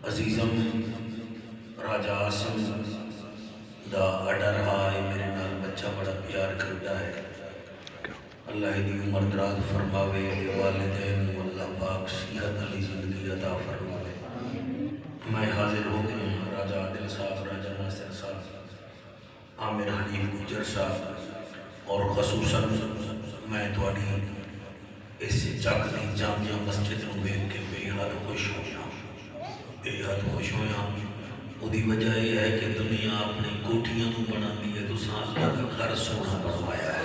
عزیزم راجہ آسم دا اڈر ہے میرے نال بچہ بڑا پیار کرتا ہے. اللہ دی عمر دراز فرماوے، والدین کو اللہ پاک صحت علی زندگی عطا فرماوے. میں حاضر ہو گیا ہوں راجہ عادل صاحب، راجہ ناصر صاحب، عامر حنیف گجر صاحب اور خصوصاً میں تھوڑی اس چک دی جامعہ مسجد نو ویکھ کے بے حد خوش ہویا، بے حد خوش ہویا. وہی وجہ یہ ہے کہ دنیا اپنی کوٹھیاں نو بنا دی ہے، تساں اللہ دا گھر سونا بنوایا ہے.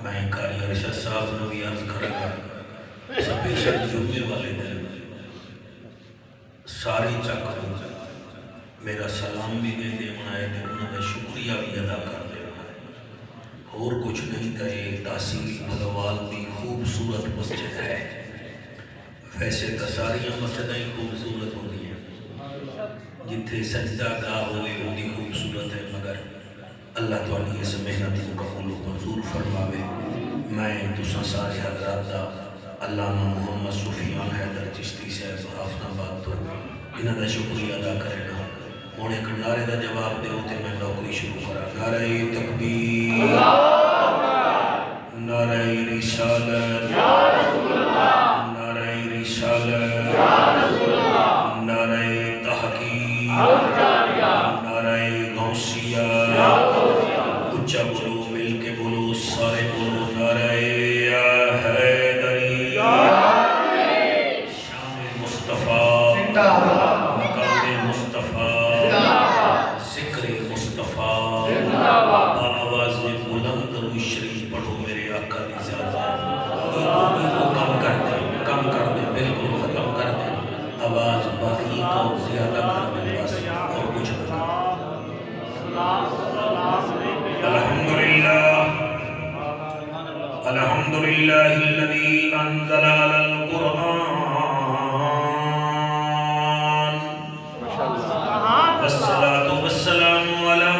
میں قاری ارشد صاحب نو بھی عرض کروں گا، سپیشل جمعے والے دن ساری چک نو میرا سلام بھی دے دینا ہے، انہوں نے شکریہ بھی ادا کر دینا ہے. اور کچھ نہیں کہ یہ تحصیل بھلوال بھی خوبصورت مسجد ہے. ویسے تو ساریاں مسجدیں خوبصورت ہوتی ہیں، جتھے سجدہ گاہ ہوئے وہ بھی خوبصورت ہے، مگر اللہ تعالی اس محنت کو قبول و منظور فرماوے. میں تساں سارے حضرات دا علامہ محمد سفیان حیدر چشتی صاحب حافظ آباد تو انہاں دا شکریہ ادا کرنا. ہن ایک نعرے دا جواب دیو تے میں نوکری شروع کرا. نعرہ تکبیر، نعرہ رسالت، نعرہ رسالت، نعرہ تحقیق، نعرہ غوثیہ. اچھا بولو، مل کے بولو، سارے بولو. نعرہ حیدری، شان مصطفیٰ، مقام مصطفیٰ، ذکر مصطفیٰ. آواز میں بلند درود شریف پڑھو میرے آقا دی ذات ہے. کم کر دیں، کم کر دیں، بالکل ختم کر دیں. آواز باقی کو زیادہ کر دیں بس، اور کچھ نہیں. الحمدللہ الذی انزل علی القرآن والصلاة والسلام علی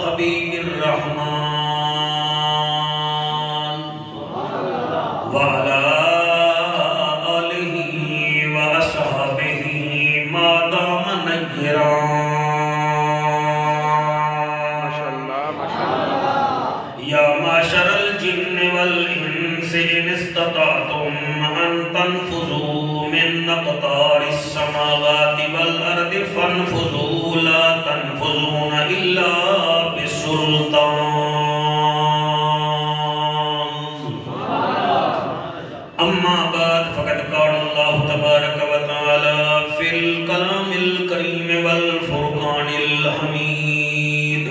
حبیب الرحمن وعلی آلہ وأصحابہ ما دام نیران. یا معشر الجن والانس ان استطعتم ان تنفذوا من اقطار السماوات والارض فانفذوا لا تنفذون الا بسلطان. اما بعد فقد قال اللہ تبارک و تعالی فی الکلام الکریم والفرقان الحمید.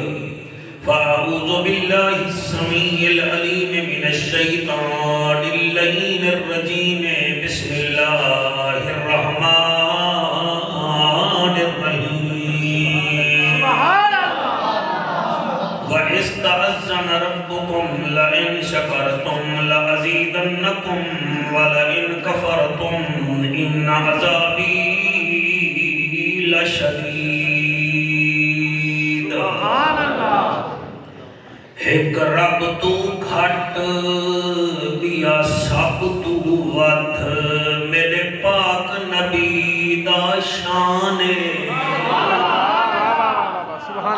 فأعوذ بالله السميع العليم من الشيطان اللعين الرجيم. بسم الله الرحمن الرحيم. وإذ تأذن ربكم لئن شكرتم لأزيدنكم ولئن كفرتم إن عذابي لشديد. ایک رب تو گھٹ دیا سب تو ود، میرے پاک نبی دا شان ہے.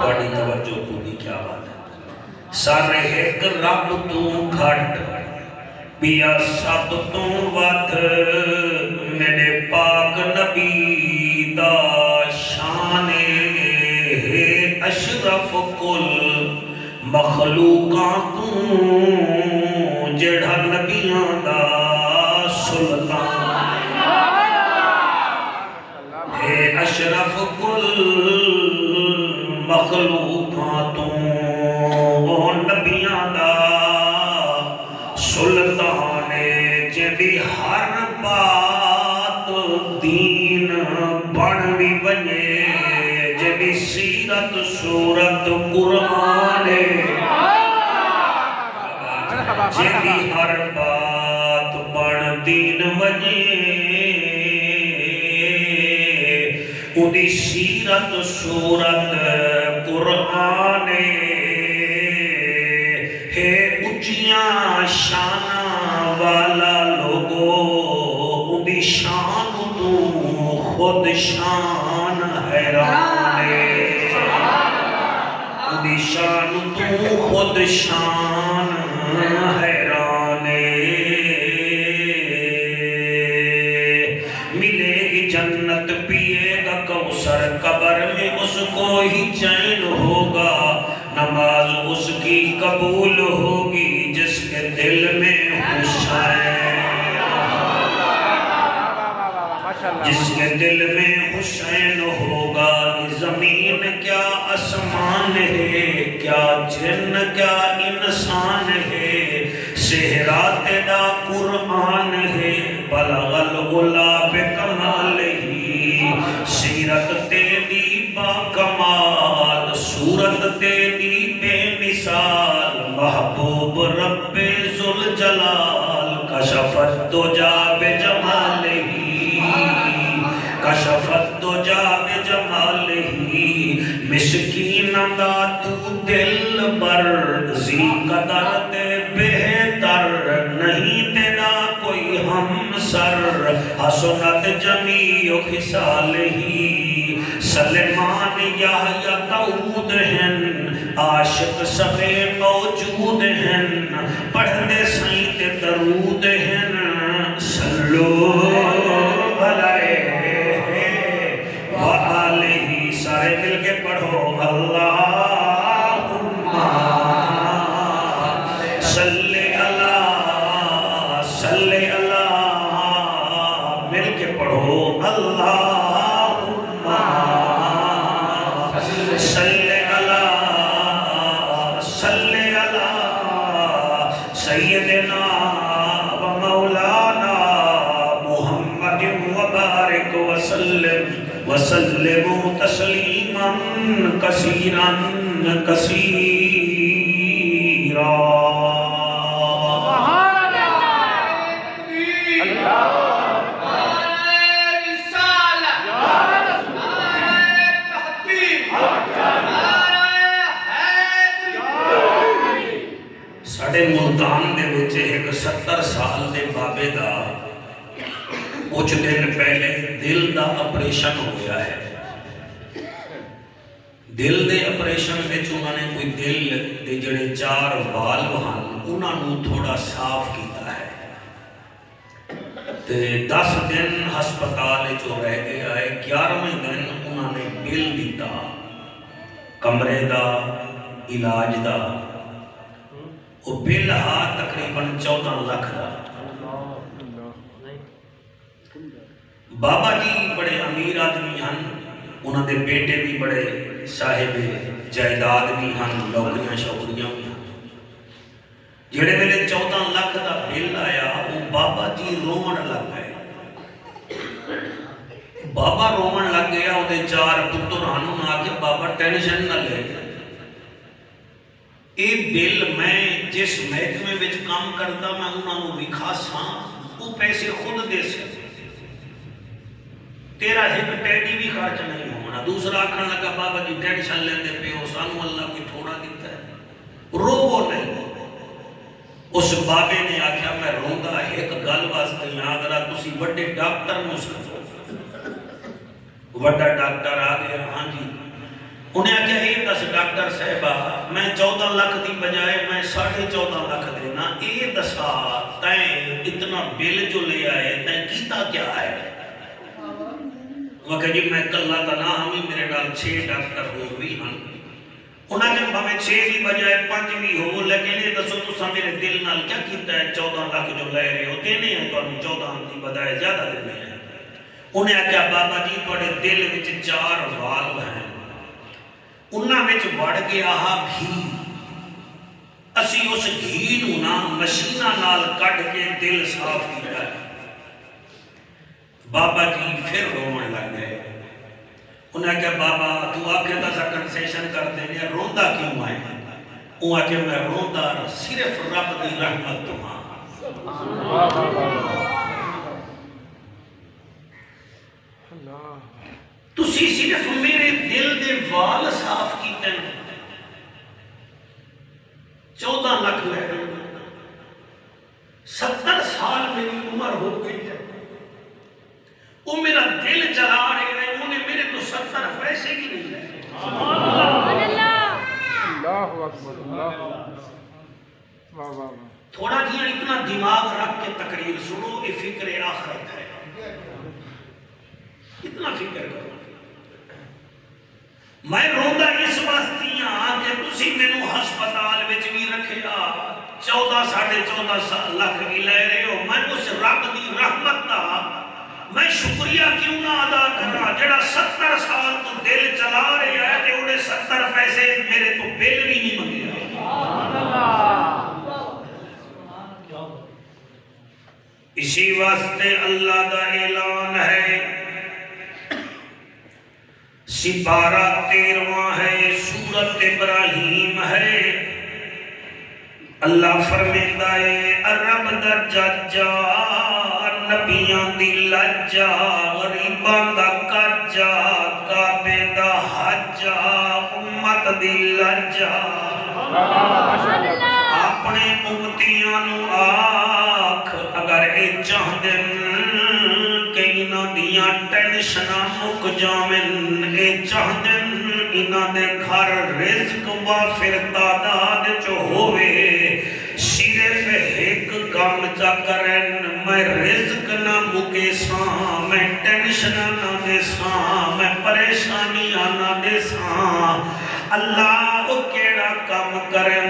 بڑی توجہ پوری، کیا بات ہے. سارے ایک رب تو گھٹ دیا سب تو ود، میرے پاک نبی دا شان ہے. اشرف کل مخلوقاں تو جڑا نبیاں دا سلطان ہے. اشرف کل مخلوقاں تو نبیاں دا سلطان ہے. جدی ہر بات دین بن بھی بنے، جدی سیرت سورت قرآن ہے. جدی ہر بات بن دین بنے، اُدی سیرت سورت قرآن ہے. اچیاں شانہ والا لوگو خود شان حیران دی شان تو خود شان حیران ملے گی جنت پیے گا کوثر قبر میں اس کو ہی چین ہوگا نماز اس کی قبول ہوگی جس کے دل میں حسین جس کے دل میں حسین ہوگا زمین کیا آسمان ہے کیا جن کیا انسان ہے صحرا تیرا قرآن ہے بلغ العلا بکمالہ سیرت تیری با کمال صورت تیری بے مثال محبوب رب ذوالجلال کشفت دجا بجمالہ کشفت دجا بجمالہ مسکین دا تو دل بر زی قدر تے بہتر نہیں تیرا کوئی ہمسر حسنت جمیع خصالہ سلیمان یحییٰ داؤد ہیں عاشق سبے موجود ہیں پڑھتے سائیں تے درود ہیں صلو علیہ وآلہ سارے مل کے پڑھو اللہم صلی اللہ صلی اللہ مل کے پڑھو اللہم صلی اللہ صلی اللہ سیدنا و مولانا محمد وبارک وسلم وسلموا تسلیما کثیرا کثیرا ساڑھے ملتان دے وچے ایک 70 سال دے بابے دا کچھ دن پہلے دل دا اپریشن ہو گیا ہے دل دے اپریشن وچ انہوں نے کوئی دل دے جڑے 4 والو ہن انہاں نوں تھوڑا صاف کیتا ہے تے 10 دن ہسپتال وچ رہ گیا ہے 11ویں دن انہوں نے بل دیتا کمرے دا علاج دا وہ بل تقریباً 14 لاکھ دا بابا جی بڑے امیر آدمی ہن انہوں دے بیٹے بھی بڑے صاحب جائیداد بھی ہن نوکریاں شوکریاں بھی ہن جڑے ویلے 14 لاکھ دا بل آیا وہ بابا جی رومن لگ گئے بابا رومن لگ گیا وہ 4 پتر ہن آ کے بابا ٹینشن نہ لے اے بل میں جس محکمے وچ کام کرتا میں انہوں نے بھی خاصاں وہ پیسے خود دے سکتے تیرا ایک ٹیڈی بھی خرچ نہیں ہونا دوسرا آکھن لگا بابا جی ٹینشن لیندے پہ ہو سانو اللہ کوئی تھوڑا دیتا ہے روو نہیں اس بابے نے آکھیا میں روندا ایک گل واسطے یاد رہا تسی بڑے ڈاکٹر نو سمجھو بڑا ڈاکٹر آ گیا ہاں جی انہیں آکھیا یہ دس ڈاکٹر صاحبہ میں 14 لاکھ دی بجائے میں 14.5 لاکھ دینا اے دسا تائیں اتنا بل جو لے آئے تائیں کیتا کیا ہے وہ کہ جی میں کلہ تنا ہمیں میرے نال 6 ڈاکٹر ہو بھی ہن انہاں جب ہمیں 6 دی بجائے 5 بھی ہو لیکن یہ دسو تسا میرے دل نال کیا کیتا ہے 14 لاکھ جو لے رہے ہو دینے ہیں تو ہم 14 دی بجائے زیادہ دینے ہیں انہیں آکھیا بابا جی تھوڑے دل وچ 4 والو ہیں انہاں وچ وڑ گیا گھی اسی اس گھی نوں نا مشیناں نال کڈ کے دل صاف کیتا ہے بابا جی پھر رومن لگ گئے انہیں کہا بابا تو آکے تا سا کنسیشن کر دینے روندا کیوں آئے وہ آکے میں روندا صرف رب دی رحمت تو ہاں تسی صرف میرے دل دے وال صاف کیتے ہیں 14 لاکھ لے 70 سال میری عمر ہو گئی ہے وہ میرا دل چلا رہے اکبر اللہ واہ واہ واہ تھوڑا جی اتنا دماغ رکھ کے تقریر سنو، یہ فکر آخرت ہے، اتنا فکر کرو۔ میں روندا اس واسطے ہاں کہ تسی مینوں ہسپتال وچ بھی رکھیا 14.5 لاکھ بھی لے رہے ہو، میں اس رب دی رحمت دا میں شکریہ کیوں نہ ادا کرا جڑا 70 سال تو دل چلا رہا ہے تے انہیں 70 پیسے میرے تو بل بھی نہیں منگیا۔ اسی واسطے اللہ دا اعلان ہے، سپارہ 13واں ہے، سورت ابراہیم ہے، اللہ فرمیتا ہے رب دا ججا نبیاں دی لجا غریباں دا کجا کعبے دا حجا امت دی لجا اپنے امتیاں نو آکھ اگر اے چاہدن کہ انہاں دیاں ٹینشناں مک جاون، اے چاہدن انہاں دے گھر رزق وافر تعداد چ ہووے، صرف ایک کام چا کرن میں رزق نہ مکے ساں، میں ٹینشن نہ دے ساں، میں پریشانیاں نہ دے ساں، اللہ وہ کیڑا کام کرن؟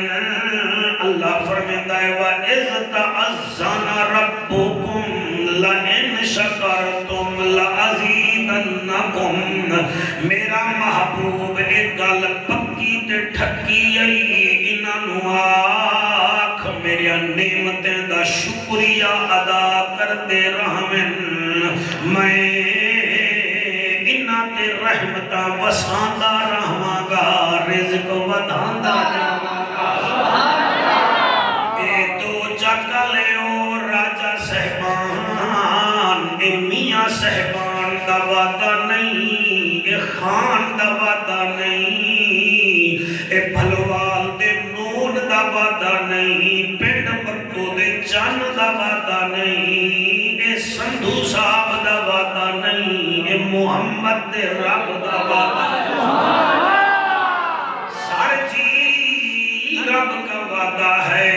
اللہ فرماتا ہے وَإِذْ تَعَذَّنَ رَبُّكُمْ لَئِنْ شَكَرْتُمْ لَأَزِيدَنَّكُمْ، میرا محبوب ایک گل پکی تے ٹھکی آئی انہاں نو آکھ میری نعمتیں دا شکریہ ادا کر دے رہمن، میں انہاں تے رحمتاں وساندا رہواں گا، رزق وداندا جاواں گا۔ اے دو چکا لیو راجہ صاحبان، اے میاں صاحبان دا وعدہ نہیں، اے خان دا وعدہ نہیں، اے بھلوال دے نون دا وعدہ نہیں، پنڈ مکو دے چن دا وعدہ نہیں، اے سندھو صاحب دا وعدہ نہیں، اے محمد دے رب دا وعدہ نہیں، سارے جی رب کا وعدہ ہے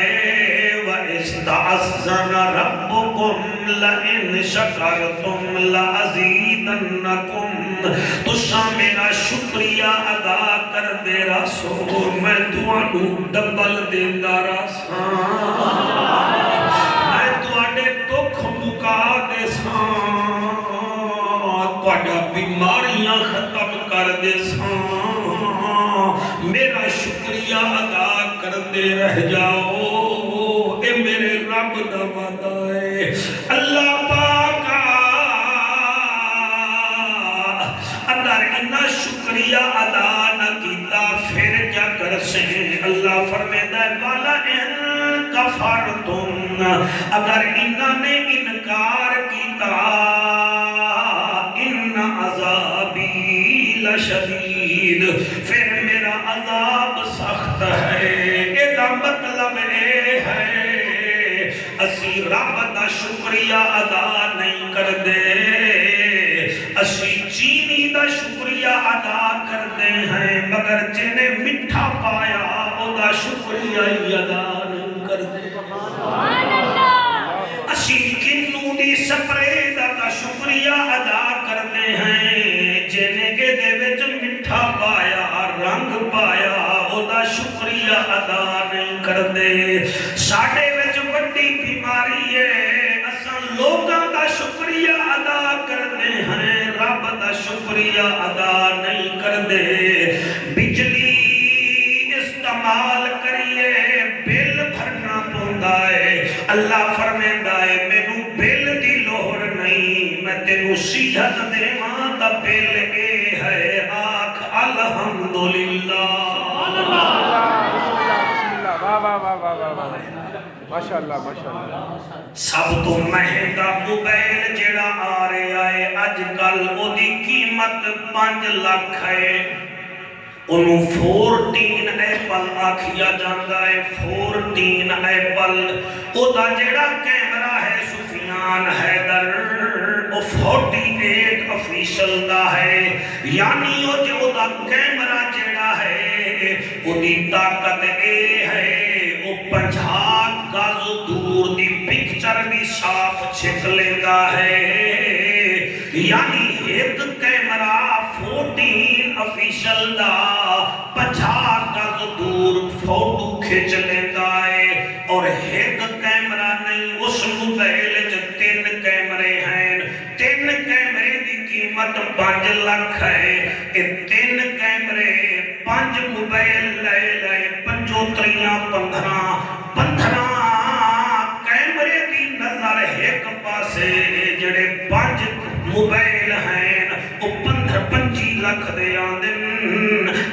وَإِذْ تَعَذَّنَ رَبُّكُمْ لَئِنْ شَكَرْتُمْ لَأَزِيدَنَّكُمْ، تُسا میرا شکریہ ادا کر دے راسو میں تُوانو ڈبل دیندہ راساں، میں تُوانے دکھ مکا دے ساں، تُوانا بیماریاں ختم کر دے ساں، میرا شکریہ ادا کر دے رہ جاؤ، اے میرے رب دا وعدہ ہے۔ اللہ پاکا اگر انہا شکریہ ادا نہ کیتا پھر کیا کر سے؟ اللہ فرمیتا ہے والا ان کفرتم، اگر انہا نے انکار کیتا ان عذابی لشدید، پھر میرا عذاب سخت ہے۔ ایدہ مطلب اے ہے اسی رب دا شکریہ ادا نہیں کر دے، اسی چینی دا شکریہ ادا کر دے ہیں، مگر جنہیں مٹھا پایا او دا شکریہ ادا نہیں کر دے، اسی کنو دی سپریدہ دا شکریہ ادا کر دے ہیں، جنہیں کے دے وچ مٹھا پایا رنگ پایا او دا شکریہ ادا نہیں کر دے۔ ساڑھے وچ بڑی بیماری ہے، اساں لوگاں دا شکریہ ادا کرنے ہیں، رب دا شکریہ ادا نہیں کر دے۔ بجلی استعمال کریے بل بھرنا پوندا ہے، اللہ فرمیندہ ہے مینوں بل دی لوڑ نہیں، میں تینوں صحت دیواں دا بل اے ہے، آکھ الحمدللہ۔ ماشاءاللہ ماشاءاللہ۔ سب تو مہنگا موبائل جڑا آ رہا ہے اج کل او دی قیمت 5 لاکھ ہے، انہوں 14 ایپل آکھیا جاندہ ہے، 14 ایپل، او دا جڑا کیمرہ ہے سفیان حیدر، او 48 آفیشل دا ہے، یعنی وہ جو دا کیمرہ جڑا ہے وہ دی طاقت اے ہے وہ 50 گز دور دی پکچر بھی صاف چھک لیتا ہے، یعنی ایک کیمرہ 14 آفیشل دا 50 گز دور فوٹو کھچ لیتا ہے، اور ایک کیمرہ نہیں، اس موبائل جو 3 کیمرے ہیں، 3 کیمرے دی قیمت 5 لاکھ ہے، یہ 3 کیمرے 5 موبائل لے لے 15 کیمرے دی نظر ایک پاسے جڑے 5 موبائل ہیں وہ 25 لاکھ دے آندن،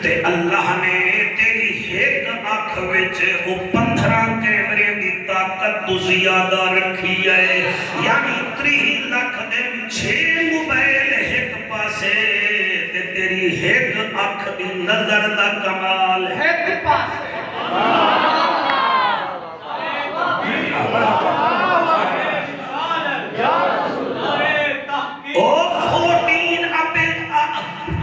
تے اللہ نے تیری ایک آنکھ وچ وہ 15 کیمرے دی طاقت تو زیادہ رکھی ہے، یعنی 30 لاکھ دے 6 موبائل ایک پاسے تے تیری ایک آنکھ دی نظر دا کمال ہے ایک پاسے۔ او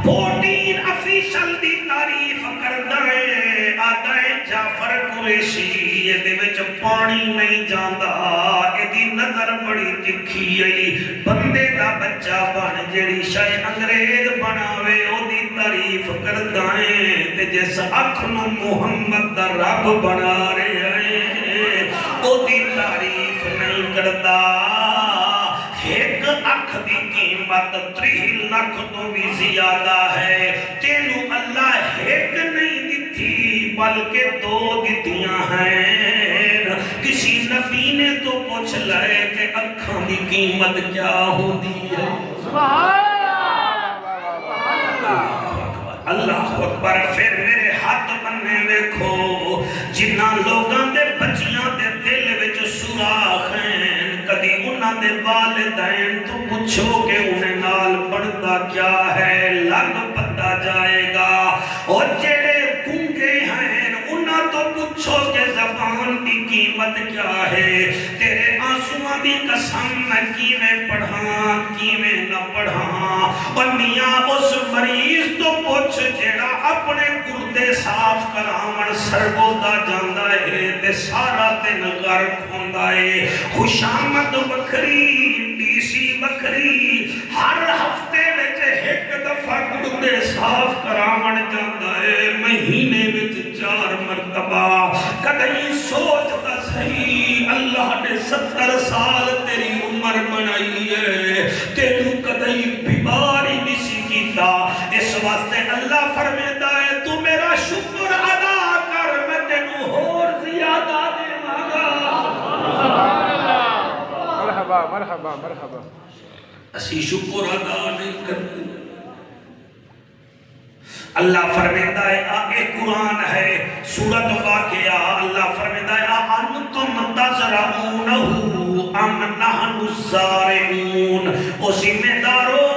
14 افیشل دی تعریف کردہ ہے، آدھا ہے جعفر قریشی، یہ دے وچ پانی نہیں جاندہ، یہ دی نظر بڑی تکھی ہے، بندے دا بچہ بن جیڑی شاید انگریز بناوے او دی تعریف کردہ ہے، تے جیس اکھنو محمد دا رب بنا رہے ہیں او دی تعریف نہیں کردہ، ایک اکھ دی قیمت 30 لاکھ تو بھی زیادہ ہے، تینوں اللہ ایک نہیں دیتی بلکہ 2 دیتیاں ہیں، کسی نبی نے تو پوچھ لائے کہ اکھاں دی قیمت کیا ہوتی ہے، اللہ اکبر۔ پھر میرے ہاتھ بننے ویکھو جنہ لوگاں دے بچیاں دے دل وچ سوراخ ہیں، کدی انہاں دے والدین تو پوچھو کہ انہیں نال بڑھتا کیا ہے، لگ پتا جائے گا، اور جڑے گنگے ہیں انہاں تو پوچھو کہ زبان دی قیمت کیا ہے، تیرے آنسواں دی قسم میں کیویں پڑھاں کیویں نہ پڑھاں، اور میاں اس مریض تو پوچھ جڑا اپنے گردے صاف کراون سرگودا جاندا ہے تے سارا دن غرق ہوندا ہے، خوشامد بکری ڈی سی بکری ہر ہفتے وچ ایک دفعہ گردے صاف کراون جاندا ہے، مہینے وچ 4 مرتبہ، کدی سوچدا صحیح اللہ نے 70 سال تیری عمر بنائی ہے، تینوں کدی بیماری نہیں سی کیتا، اس واسطے اللہ فرمیدا ہے تو میرا شکر ادا کر میں تینوں اور زیادہ دیواں گا۔ مرحبا مرحبا مرحبا۔ اسی شکر ادا نہیں کرتے، اللہ فرمیدا ہے آگے قرآن ہے سورۃ واقعہ، اللہ فرمیدا ہے انتم تزرعونہ ام نحن الزارعون، او ذمہ دارو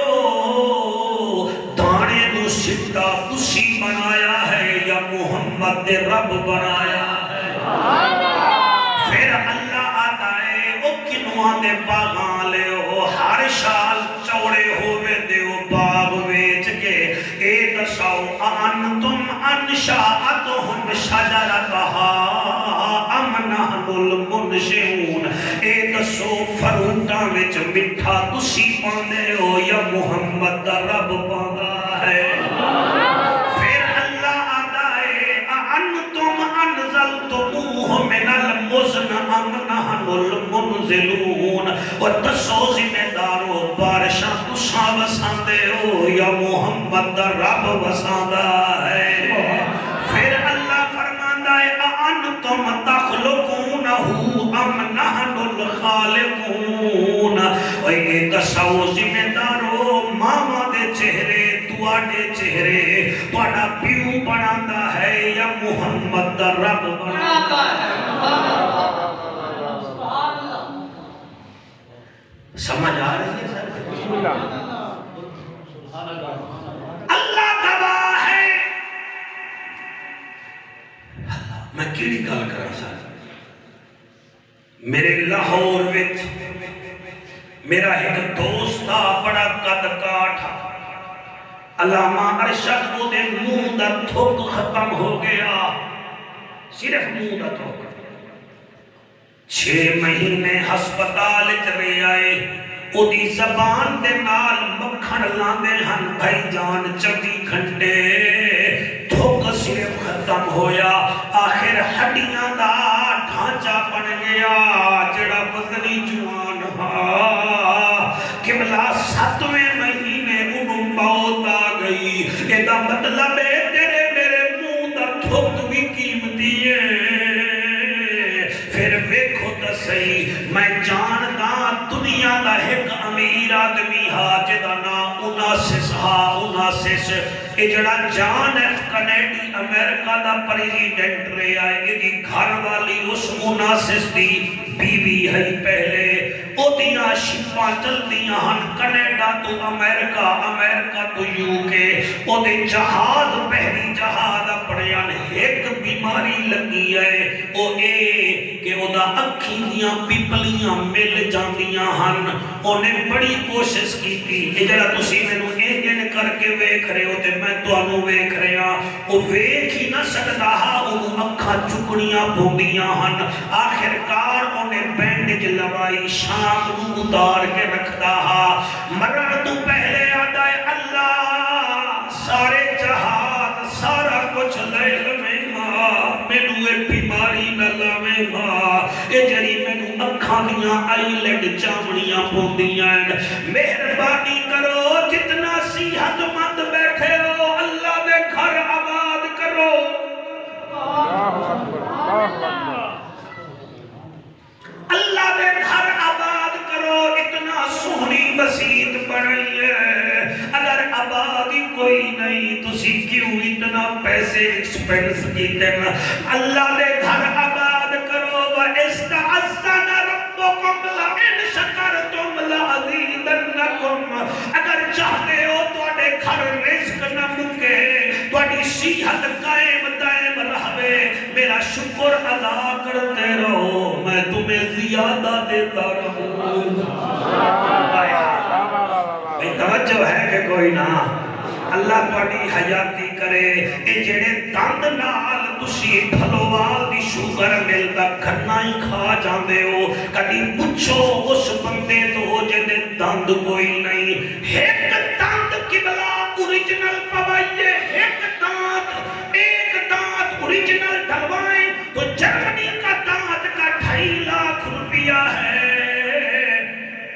دانے نو سٹا تسی بنایا ہے یا محمد دے رب بنایا ہے، پھر اللہ آتا ہے او کنواں دے باغاں لے او ہر سال چوڑے ہوئے دے او باغ ویچ کے اے دساؤ انتم انشاءتہم شجرتہا ام نحن المنشئون، اے دسو فروٹاں وچ مٹھا تسی پاندے ہو یا محمد دا رب پاندا ہے، پھر اللہ آتا ہے انتم انزلتموہ من المزن ام نحن المنزلون، اور دسو ذمہ دارو بارشاں تساں وساندے ہو یا محمد دا رب وساندا ہے، پھر اللہ فرماندا ہے انتم تخلقونہ ام نحن الخالقون، اے دسو ذمہ دارو ماما دے چہرے تواڈے چہرے تواڈا پیو بناتا ہے یا محمد دا رب بناتا ہے، سمجھ آ رہی ہے سر؟ بسم اللہ۔ اللہ گواہ ہے، میں کیڑی گل کراں سر، میرے لاہور وچ میرا ایک دوست تھا بڑا قد کاٹھا، علامہ ارشد وہ دے منہ دا تھوک ختم ہو گیا، صرف منہ دا تھوک۔ 6 مہینے ہسپتال چلے آئے، او دی زبان دے نال مکھن لاندے ہن بھائی جان 24 گھنٹے، تھوک صرف ختم ہویا، آخر ہڈیاں دا ڈھانچہ بن گیا، جڑا وزنی جوان ہا قبلہ 7ویں مہینے انہوں موت آ گئی۔ ایدہ مطلب ہے تیرے میرے منہ دا تھوک بھی قیمتی ہے۔ پھر ویکھو تا صحیح، میں جاندا دنیا دا ایک امیر آدمی ہا جدا نا اوناسس ہا، اوناسس اے جڑا جان ایف کنیڈی امریکہ دا پریزیڈنٹ رہے آئے، یہ دی گھر والی اس اوناسس دی بیوی ہے پہلے، او دیاں شپاں چل دیاں ہن کنیڈا تو امریکہ، امریکہ تو یوکے، او دے جہاز پہلی جہاز اپنے ان ایک بیماری لگی ہے، او اے کہ او دا اکھی دیاں پیپلیاں مل جاندیاں ہن، انہیں بڑی کوشش کی تھی، یہ جڑا تسی میں نو ایجن کر کے ویکھ رہے ہو تے میں تو انو ویکھ رہے ہاں، او ویکھ ہی نہ سکتا ہا، انہوں اکھا چکڑیاں بھونڈیاں ہن، آخر کار انہیں بینڈج لوائی، شام نو اتار کے رکھدا ہا، مرن تو پہلے آدھا ہے اللہ سارے جہاد سارا کچھ لے لمیں ہاں، میں نو ایک بیماری نہ لمیں ہاں، اے جری میں نو اکھاں دیاں آئی لیڈ چامڑیاں پوندیاں، مہربانی کرو جتنا صحت مند بیٹھے ہو اللہ دے گھر آباد کرو۔ اللہ اکبر، اللہ اکبر۔ اللہ دے گھر آباد کرو، اتنا سہنی بسیط بڑھئی ہے، اگر آبادی کوئی نہیں تسی کیوں اتنا پیسے ایکسپینس کیتے ہیں؟ اللہ دے گھر آباد کرو، وَإِسْتَعَذَّنَ رَبُّكُمْ لَئِنْ شَكَرْتُمْ لَأَزِيدَنَّكُمْ، اگر چاہتے ہو تو اڈے گھر رزق نہ مکے، تو اڈی صحت قائم دائم رہوے، میرا شکر ادا کرتے رہو، میں تمہیں زیادہ دیتا رہوں۔ توجہ ہے کہ کوئی نہ؟ اللہ تھوڑی حیاتی کرے، اے جڑے دند نال تسی پھلوال دی شوگر ملتا کھنا ہی کھا جاندے ہو، کدی پوچھو اس بندے تو جڑے دند کوئی نہیں، ایک دند قبلہ اوریجنل پوائیے، ایک دانت اوریجنل ڈلوائیں تو جرمنی کا دانت کا 2.5 لاکھ روپیہ ہے،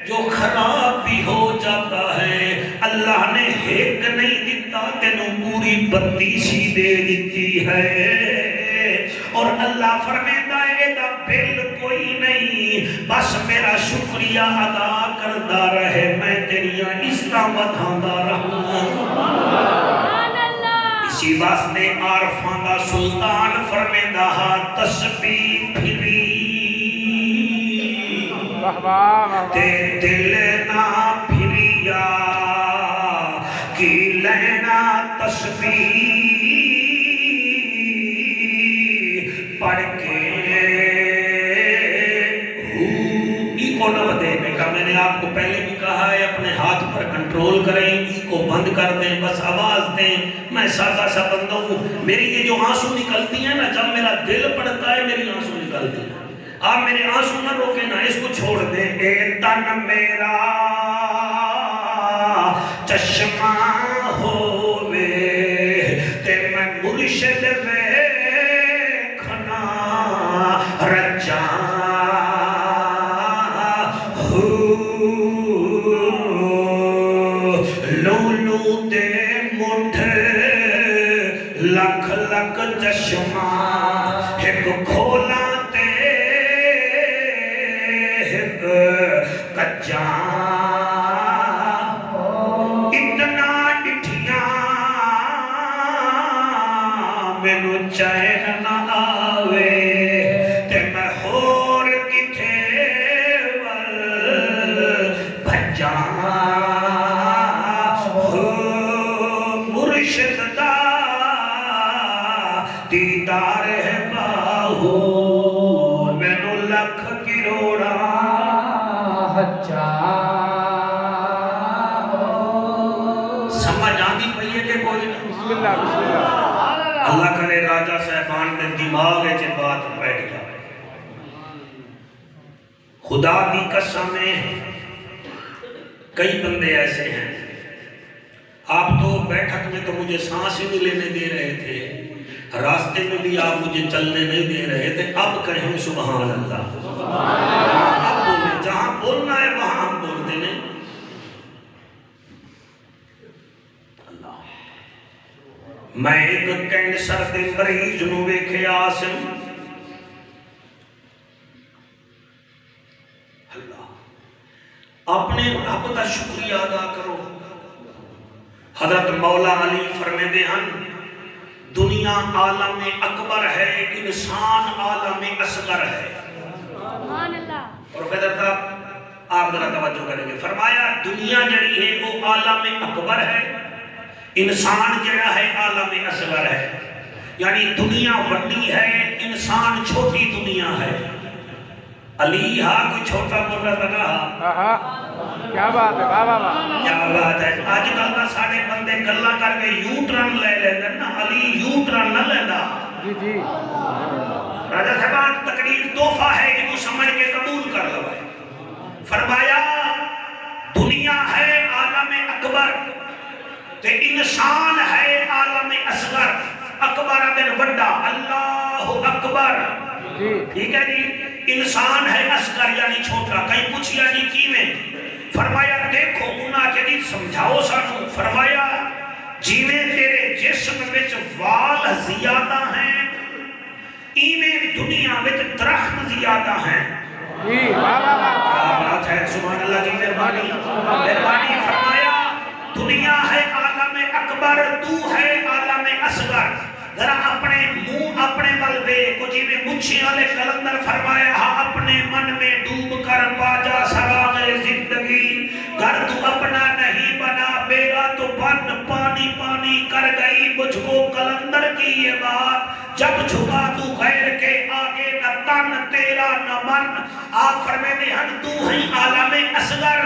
جو خراب بھی ہو جاتا ہے، اللہ نے ایک نہیں دیتا تینوں پوری 32 دے دیتی ہے، اور اللہ فرمیتا ہے دا بل کوئی نہیں، بس میرا شکریہ ادا کردہ رہے، میں تیریاں عزتاں ودھاندہ رہا۔ اسی واسطے عارفاں دا سلطان فرمیندہ ہا تسبیح پھری تے دل نہ پھریا کی لینا تسبیح پڑھ کے کو نہ بدے بیٹا، میں نے آپ کو پہلے بھی کہا ہے اپنے ہاتھ پر کنٹرول کریں، ای کو بند کر دیں، بس آواز دیں، میں سادہ سا بندہ ہوں، میری یہ جو آنسو نکلتی ہیں نا، جب میرا دل پڑتا ہے میری آنسو نکلتی ہیں، آپ میرے آنسو نہ روکیں نا، اس کو چھوڑ دیں۔ اے تن میرا چشمہ ہووے تے میں مرشد ویکھنا رجاں لولو دے مٹھ لکھ لکھ چشمہ ایک کھولا تے ایک کچاں اتنا ڈٹھیاں مینو چین نہ آوے تے میں ہور کتھے ول بھجاں مرشد دا دیدار ہے باہو مینو لکھ کروڑا سمجھ آندی پئی چلیے کہ کوئی نہیں؟ بسم اللہ بسم اللہ. اللہ کرے راجہ صاحبان کے دماغ چ بات بیٹھ جائے. خدا کی قسم ہے کئی بندے ایسے ہیں آپ تو بیٹھک میں تو مجھے سانس ہی نہیں لینے دے رہے تھے, راستے میں بھی آپ مجھے چلنے نہیں دے رہے تھے, اب کہیں سبحان اللہ. اب بولیں, جہاں بولنا ہے وہاں ہم بولتے نہیں. میں ایک کینسر دے مریض نو ویکھیا آسم, اللہ اپنے رب کا شکریہ ادا کرو. حضرت مولا علی فرمیندے ہن دنیا عالم اکبر ہے, انسان عالم اصغر ہے. سبحان اللہ. پروفیسر صاحب آپ ذرا توجہ کریں گے. فرمایا دنیا جڑی ہے وہ عالم اکبر ہے, انسان جڑا ہے عالم اصغر ہے. یعنی دنیا بڑی ہے, انسان چھوٹی دنیا ہے. علی ہاں کوئی چھوٹا موٹا لگا آہا کیا بات ہے, واہ واہ واہ. کیا بات ہے. آج کل کا سارے بندے گلا کر کے یو ٹرن لے لیندے نا, علی یو ٹرن نہ لیندا. جی جی راجہ صاحبان تقریر تحفہ ہے, یہ سمجھ کے قبول کر لو. فرمایا دنیا ہے عالم اکبر تے انسان ہے عالم اصغر. اکبر دن بڑا, اللہ اکبر. جی ٹھیک ہے جی. انسان ہے اصغر یعنی چھوٹا. کہیں پوچھیا جی کیویں؟ فرمایا دیکھو انہاں کے جی سمجھاؤ سانو. فرمایا جیویں تیرے جسم وچ وال زیادہ ہیں ایویں دنیا وچ درخت زیادہ ہیں. جی واہ واہ واہ. کیا بات ہے, سبحان اللہ جی. مہربانی مہربانی. فرمایا دنیا ہے عالم اکبر, تو ہے عالم اصغر. ذرا اپنے منہ اپنے بل دیکھ, جی میں مچھیں والے کلندر فرمایا ہاں اپنے من میں ڈوب کر باجا سراغ زندگی. گھر تو اپنا نہیں بنا بیگا تو بن پانی پانی کر گئی. مجھ کو کلندر کی یہ بات جب جھکا تو غیر کے آگے نہ تن تیرا نہ من. آپ فرمیندے ہن تو ہی عالم اصغر,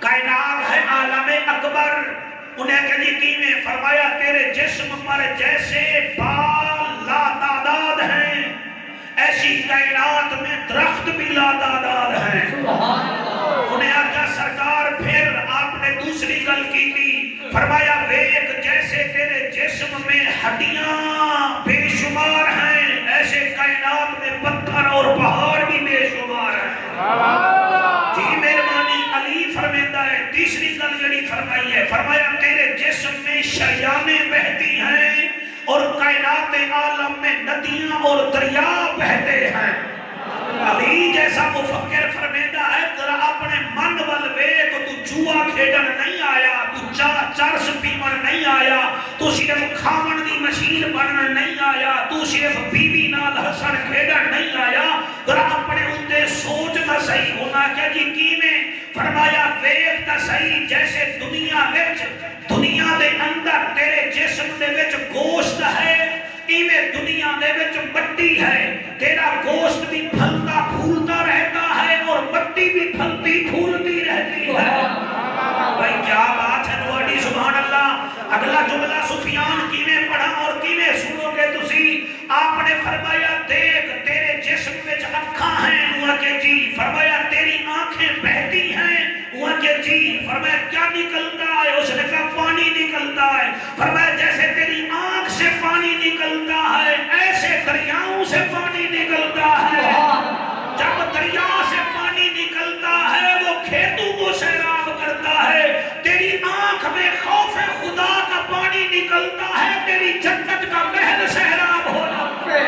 کائنات ہے عالم اکبر. انہیں کہنی کیویں؟ فرمایا تیرے جسم پر جیسے بال لا تعداد ہیں ایسی کائنات میں درخت بھی لا تعداد ہیں. انہیں آجا سرکار پھر آپ نے دوسری گل کی تھی. فرمایا ویک جیسے تیرے جسم میں ہڈیاں بے شمار ہیں ایسے کائنات میں پتھر اور پہاڑ بھی بے شمار ہیں. جی مہربانی. علی فرمیندہ ہے تیسری گل جڑی فرمائی ہے, فرمایا تیرے جسم میں شریانیں بہتی ہیں اور کائنات عالم میں ندیاں اور دریا بہتے ہیں. علی جیسا مفکر فرمیندہ ہے ذرا اپنے من ول ویکھ, تو جوا کھیڈن نہیں آیا, تو چرس پیون نہیں آیا, تو صرف کھاون دی مشین بنن نہیں آیا, تو صرف بیوی نال ہسن کھیڈن نہیں آیا. ذرا اپنے اندے سوچ تا صحیح ہونا کہ جی کیویں؟ فرمایا ویکھ تا صحیح جیسے دنیا وچ دنیا دے اندر تیرے جسم دے وچ گوشت ہے ایویں دنیا دے وچ مٹی ہے. تیرا گوشت بھی پھلتا پھولتا رہتا ہے اور مٹی بھی پھلتی پھولتی رہتی ہے. بھائی کیا بات ہے تواڈی, سبحان اللہ. اگلا جملہ سفیان کیویں پڑھا اور کیویں سنو گے تسی؟ آپ نے فرمایا دیکھ تیرے جسم وچ اکھاں ہیں, ہوا کہ جی. فرمایا تیری آنکھیں بہتی ہیں, ہوا کہ جی. فرمایا کیا نکلتا ہے؟ اس نے کہا پانی نکلتا ہے. فرمایا جیسے تیری آنکھ سے پانی نکلتا ہے ایسے دریاؤں سے پانی نکلتا ہے. جب دریا سے پانی نکلتا ہے وہ کھیتوں کو سیراب کرتا ہے. تیری آنکھ میں خوف خدا کا پانی نکلتا ہے, تیری جنت کا محل سیراب ہو جاتا ہے.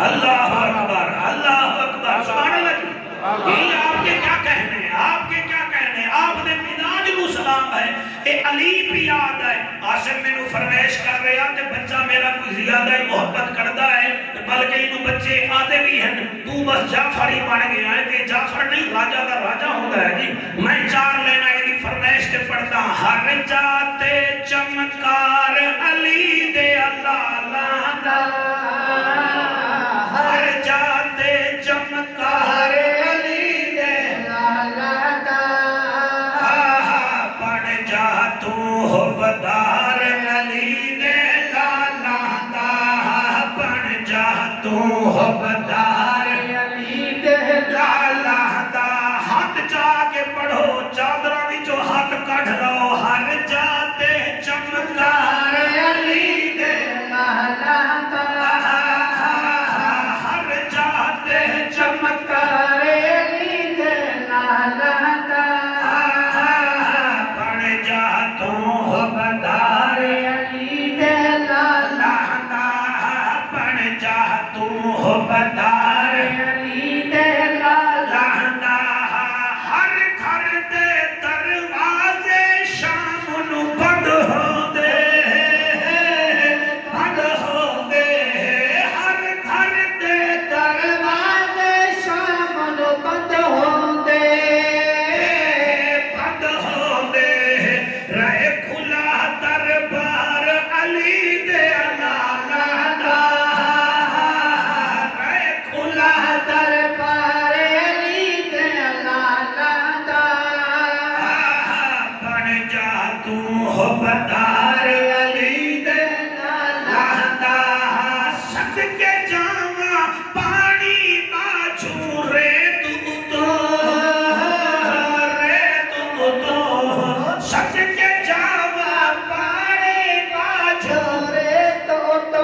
اللہ اکبر اللہ اکبر. سبحان اللہ جی. یہ آپ کے کیا کہنے ہیں, آپ کے کیا کہنے ہیں. آپ نے مزاج کو سلام ہے. اے علی بھی یاد ہے آصف میں نو فرمیش کر رہا تے بچہ میرا کوئی زیادہ ہی محبت کرتا ہے, بلکہ انہوں بچے آدھے بھی ہیں تو بس جعفر ہی بن گیا ہے. کہ جعفر نہیں راجہ کا راجہ ہوتا ہے جی. میں چار لینا ایدی فرمیش تے پڑھتا ہوں. ہر جاتے چمکار علی دے اللہ لانا, ہر جاتے چمکار علی دے لانا, بڑھ بدار علی دے لالا دا بن جا تو بدار علی دے لالا دا ہاتھ جا کے پڑھو چادرہ وچوں ہاتھ کڈ لو ہر جاتے چمکار علی دے لالا دا ہر جاتے چمکار علی دے لالا دا بن جا تو بدار علی دے لالا دا بن جا تو بدار علی دے لالا دا ہر گھر دے دروازے شام نو بند ہوندے بند ہوندے ہر گھر دے دروازے شام نو بند ہوندے بند ہوندے رہے کھلا دربار علی دے لالا دا رہے کھلا دربار علی دے لالا دا بن جا تو بدار علی دے لالا دا صدقے جاواں پانی باجو ریت تو صدقے جاواں پانی باجو ریت تو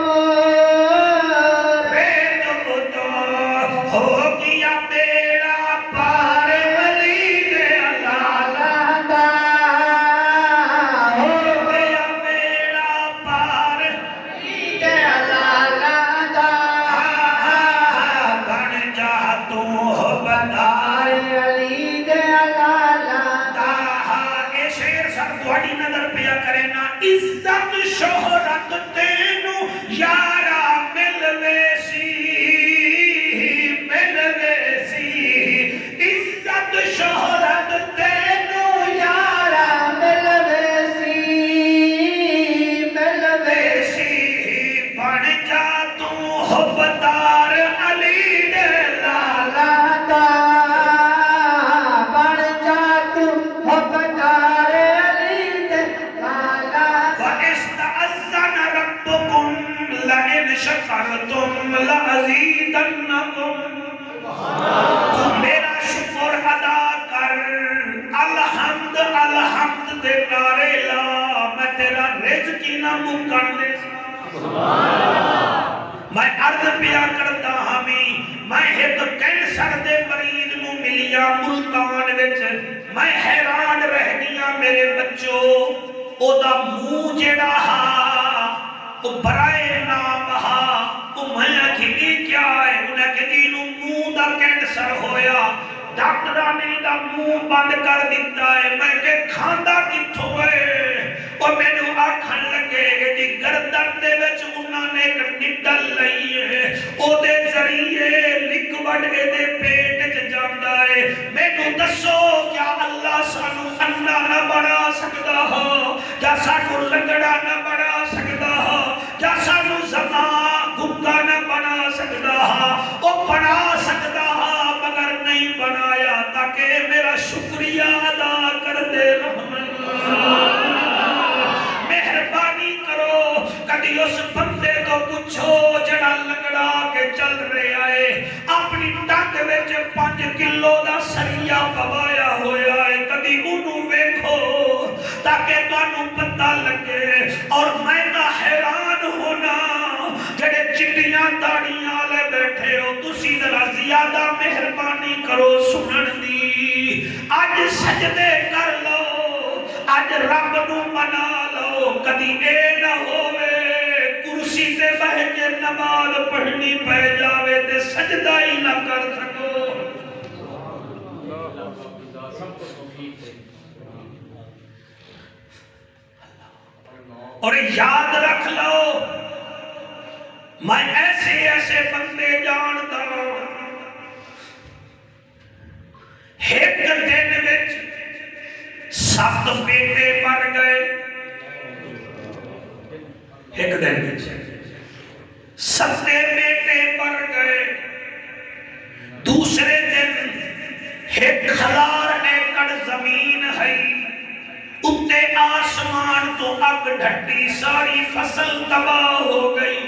ہو گیا بیڑا پار علی دے لالا دا ہو گیا بیڑا پار علی دے لالا دا بن جا تو بدار علی دے لالا دا اے شعر سب تہاڈی نظر پیا کرے نا عزت شہرت تینوں یارا مل ویسی عزت شہرت تینوں یارا مل ویسی بن جا تو بدار علی دے لالا دا بن جا تو بدار علی دے لالا وَإِسْتَأَذَّنَ رَبُّكُمْ لَئِنْ شَكَرْتُمْ لَأَزِيدَنَّكُمْ میرا شکر ادا کر الحمد الحمد دے نعرے لا میں تیرا رزق ہی نہ مکن دے میں عرض پیا کرتا ہمیں میں ایک کینسر دے مریض نو ملیا ملتان وچ میں حیران رہ گیا میرے بچوں او دا منہ جڑا ہا او برائے نام ہا او میں آکھی کیا ہے انہیں کہ جی نو منہ دا کینسر ہویا ڈاکٹرہ نے دا منہ بند کر دیتا ہے میں کہ کھاندا کتھوں ہے اور میں نے آکھن لگے کہ جی گردن دے وچ انہاں نے ایک نڈل لئی ہے او دے ذریعے لکوڈ اے دے پیٹ وچ جاندا ہے میں نے دسو کیا اللہ سانو اندھا نہ بنا سکدا ہو کیا سانو لنگڑا نہ بنا سکدا ہو کیا سانو زبان گنگا نہ بنا سکدا ہو او بنا سکدا ہو مگر نہیں بنایا تاکہ میرا شکریہ ادا کر دے رحمت مہربانی کرو کدی اس بندے تو پوچھو جڑا لنگڑا کے چل رہے آئے اپنی ٹنگ وچ 5 کلو دا سریا پوایا ہویا ہے کدی انہوں ویکھو تاکہ تانوں پتہ لگے اور میں نہ حیران ہونا جڑے چٹیاں داڑیاں والے بیٹھے ہو تسی ذرا زیادہ مہربانی کرو سنن دی اج سجدے کر لو اج رب نو منا لو کدی اے نہ ہووے کرسی تے بیٹھ کے نماز پڑھنی پے جاوے تے سجدہ ہی نہ کر سکو اور یاد رکھ لو میں ایسے ایسے بندے جانتا ہوں ایک دن وچ 7 بیٹے مر گئے ایک دن وچ 7 بیٹے مر گئے دوسرے دن 1000 ایکڑ زمین ہے اتے آسمان تو آگ ڈھٹی ساری فصل تباہ ہو گئی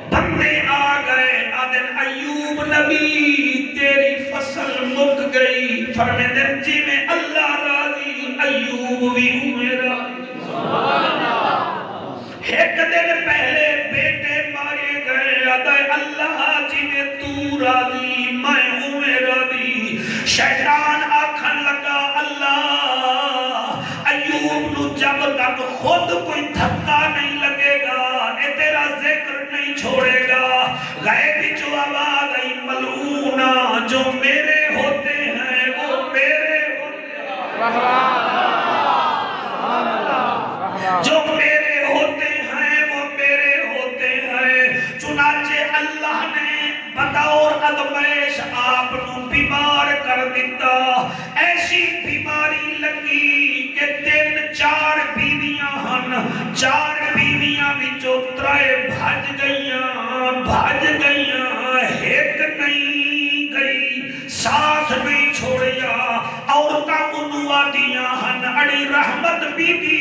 بندے آ گئے آدن ایوب نبی تیری فصل مک گئی فرمیدن جی میں اللہ راضی ایوب بھی ہوں میرا ایک دن پہلے بیٹے مارے گئے آدھے اللہ جی میں تو راضی میں ہوں میرا بھی شیطان آکھن لگا اللہ ایوب نو جب تک خود کوئی دھکا نہیں لگے گا اے تیرا ذکر نہیں چھوڑے گا غیب جو آواز آئی ملعونہ جو میرے ہوتے ہیں وہ میرے ہوتے ہیں جو میرے ہوتے ہیں وہ میرے ہوتے ہیں چنانچہ اللہ نے بطور ادمیش آپ نو بیمار کر دیتا ایسی بیماری لگی کہ 3-4 بیویاں ہن 4 بیویاں وچوں 3 بھج گئیاں ایک نہیں گئی ساتھ نہیں چھوڑیا عورتاں انہوں آدیاں ہن اڑی رحمت بی بی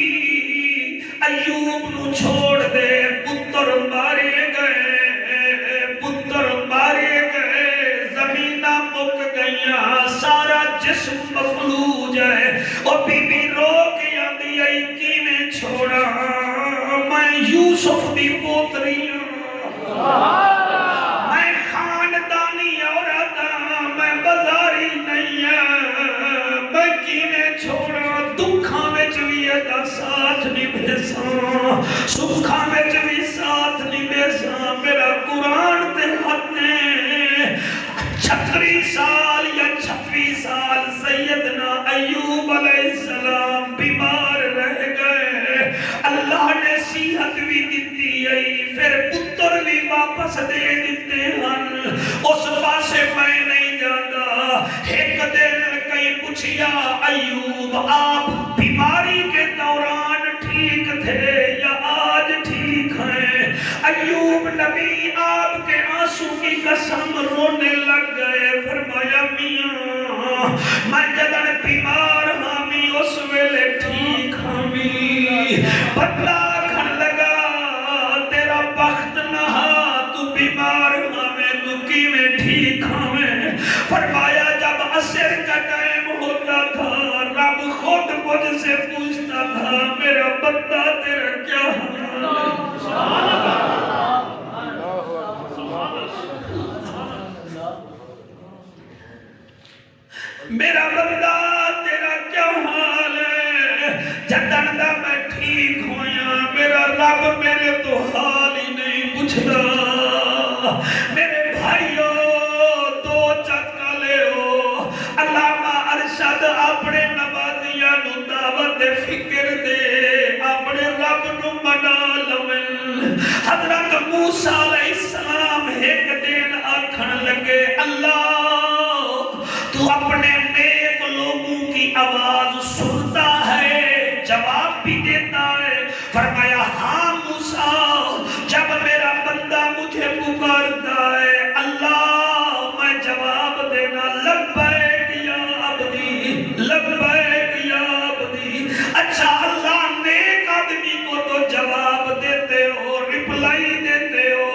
ایوب نو چھوڑ دے پتر مارے گئے زمینہ مک گئیاں سارا جسم مفلوج ہے اور بی بی رو کے آدھی آئی کی میں چھوڑا میں یوسف دی پوتری میں خاندانی عورت میں بازاری نہیں میں کی میں چھوڑا دکھاں میں چویے دا ساتھ نہیں بیساں سکھاں میں چوی ساتھ نہیں بیساں میرا قرآن تے ہاتھیں 36 سال یا 26 سال سیدنا ایوب علیہ السلام بیمار رہ گئے اللہ نے صحت بھی دیتی ہے پھر پتر بھی واپس دے دیتے ہیں اس پاسے میں نہیں جاتا ایک دن کئی پوچھیا ایوب آپ بیماری کے دوران ٹھیک تھے یا آج ٹھیک ہیں ایوب نبی آپ کے آنسو کی قسم رونے لگ گئے فرمایا میاں میں جدن بیمار ہامی اس ویلے ٹھیک ہامی بدلا کھن لگا تیرا بخت نہا تو بیمار ہامیں تو کی میں ٹھیک ہامیں فرمایا جب عصر کا ٹائم ہوتا تھا رب خود مجھ سے پوچھتا تھا میرا بندہ تیرا کیا حال ہے میرا بندہ تیرا کیا حال ہے جدن دا میں ٹھیک ہویا میرا رب میرے تو حال ہی نہیں پوچھتا میرے بھائیو دو چکا لے ہو علامہ ارشد اپنے نوازیاں نو دعوت فکر دے اپنے رب نو منا لمن حضرت موسیٰ علیہ السلام ایک دن آکھن لگے اللہ تو اپنے نیک لوگوں کی آواز سنتا ہے جواب بھی دیتا ہے فرمایا ہاں موسیٰ جب میرا بندہ مجھے پکارتا ہے اللہ میں جواب دینا لبیک یا عبدی اچھا اللہ نیک آدمی کو تو جواب دیتے ہو رپلائی دیتے ہو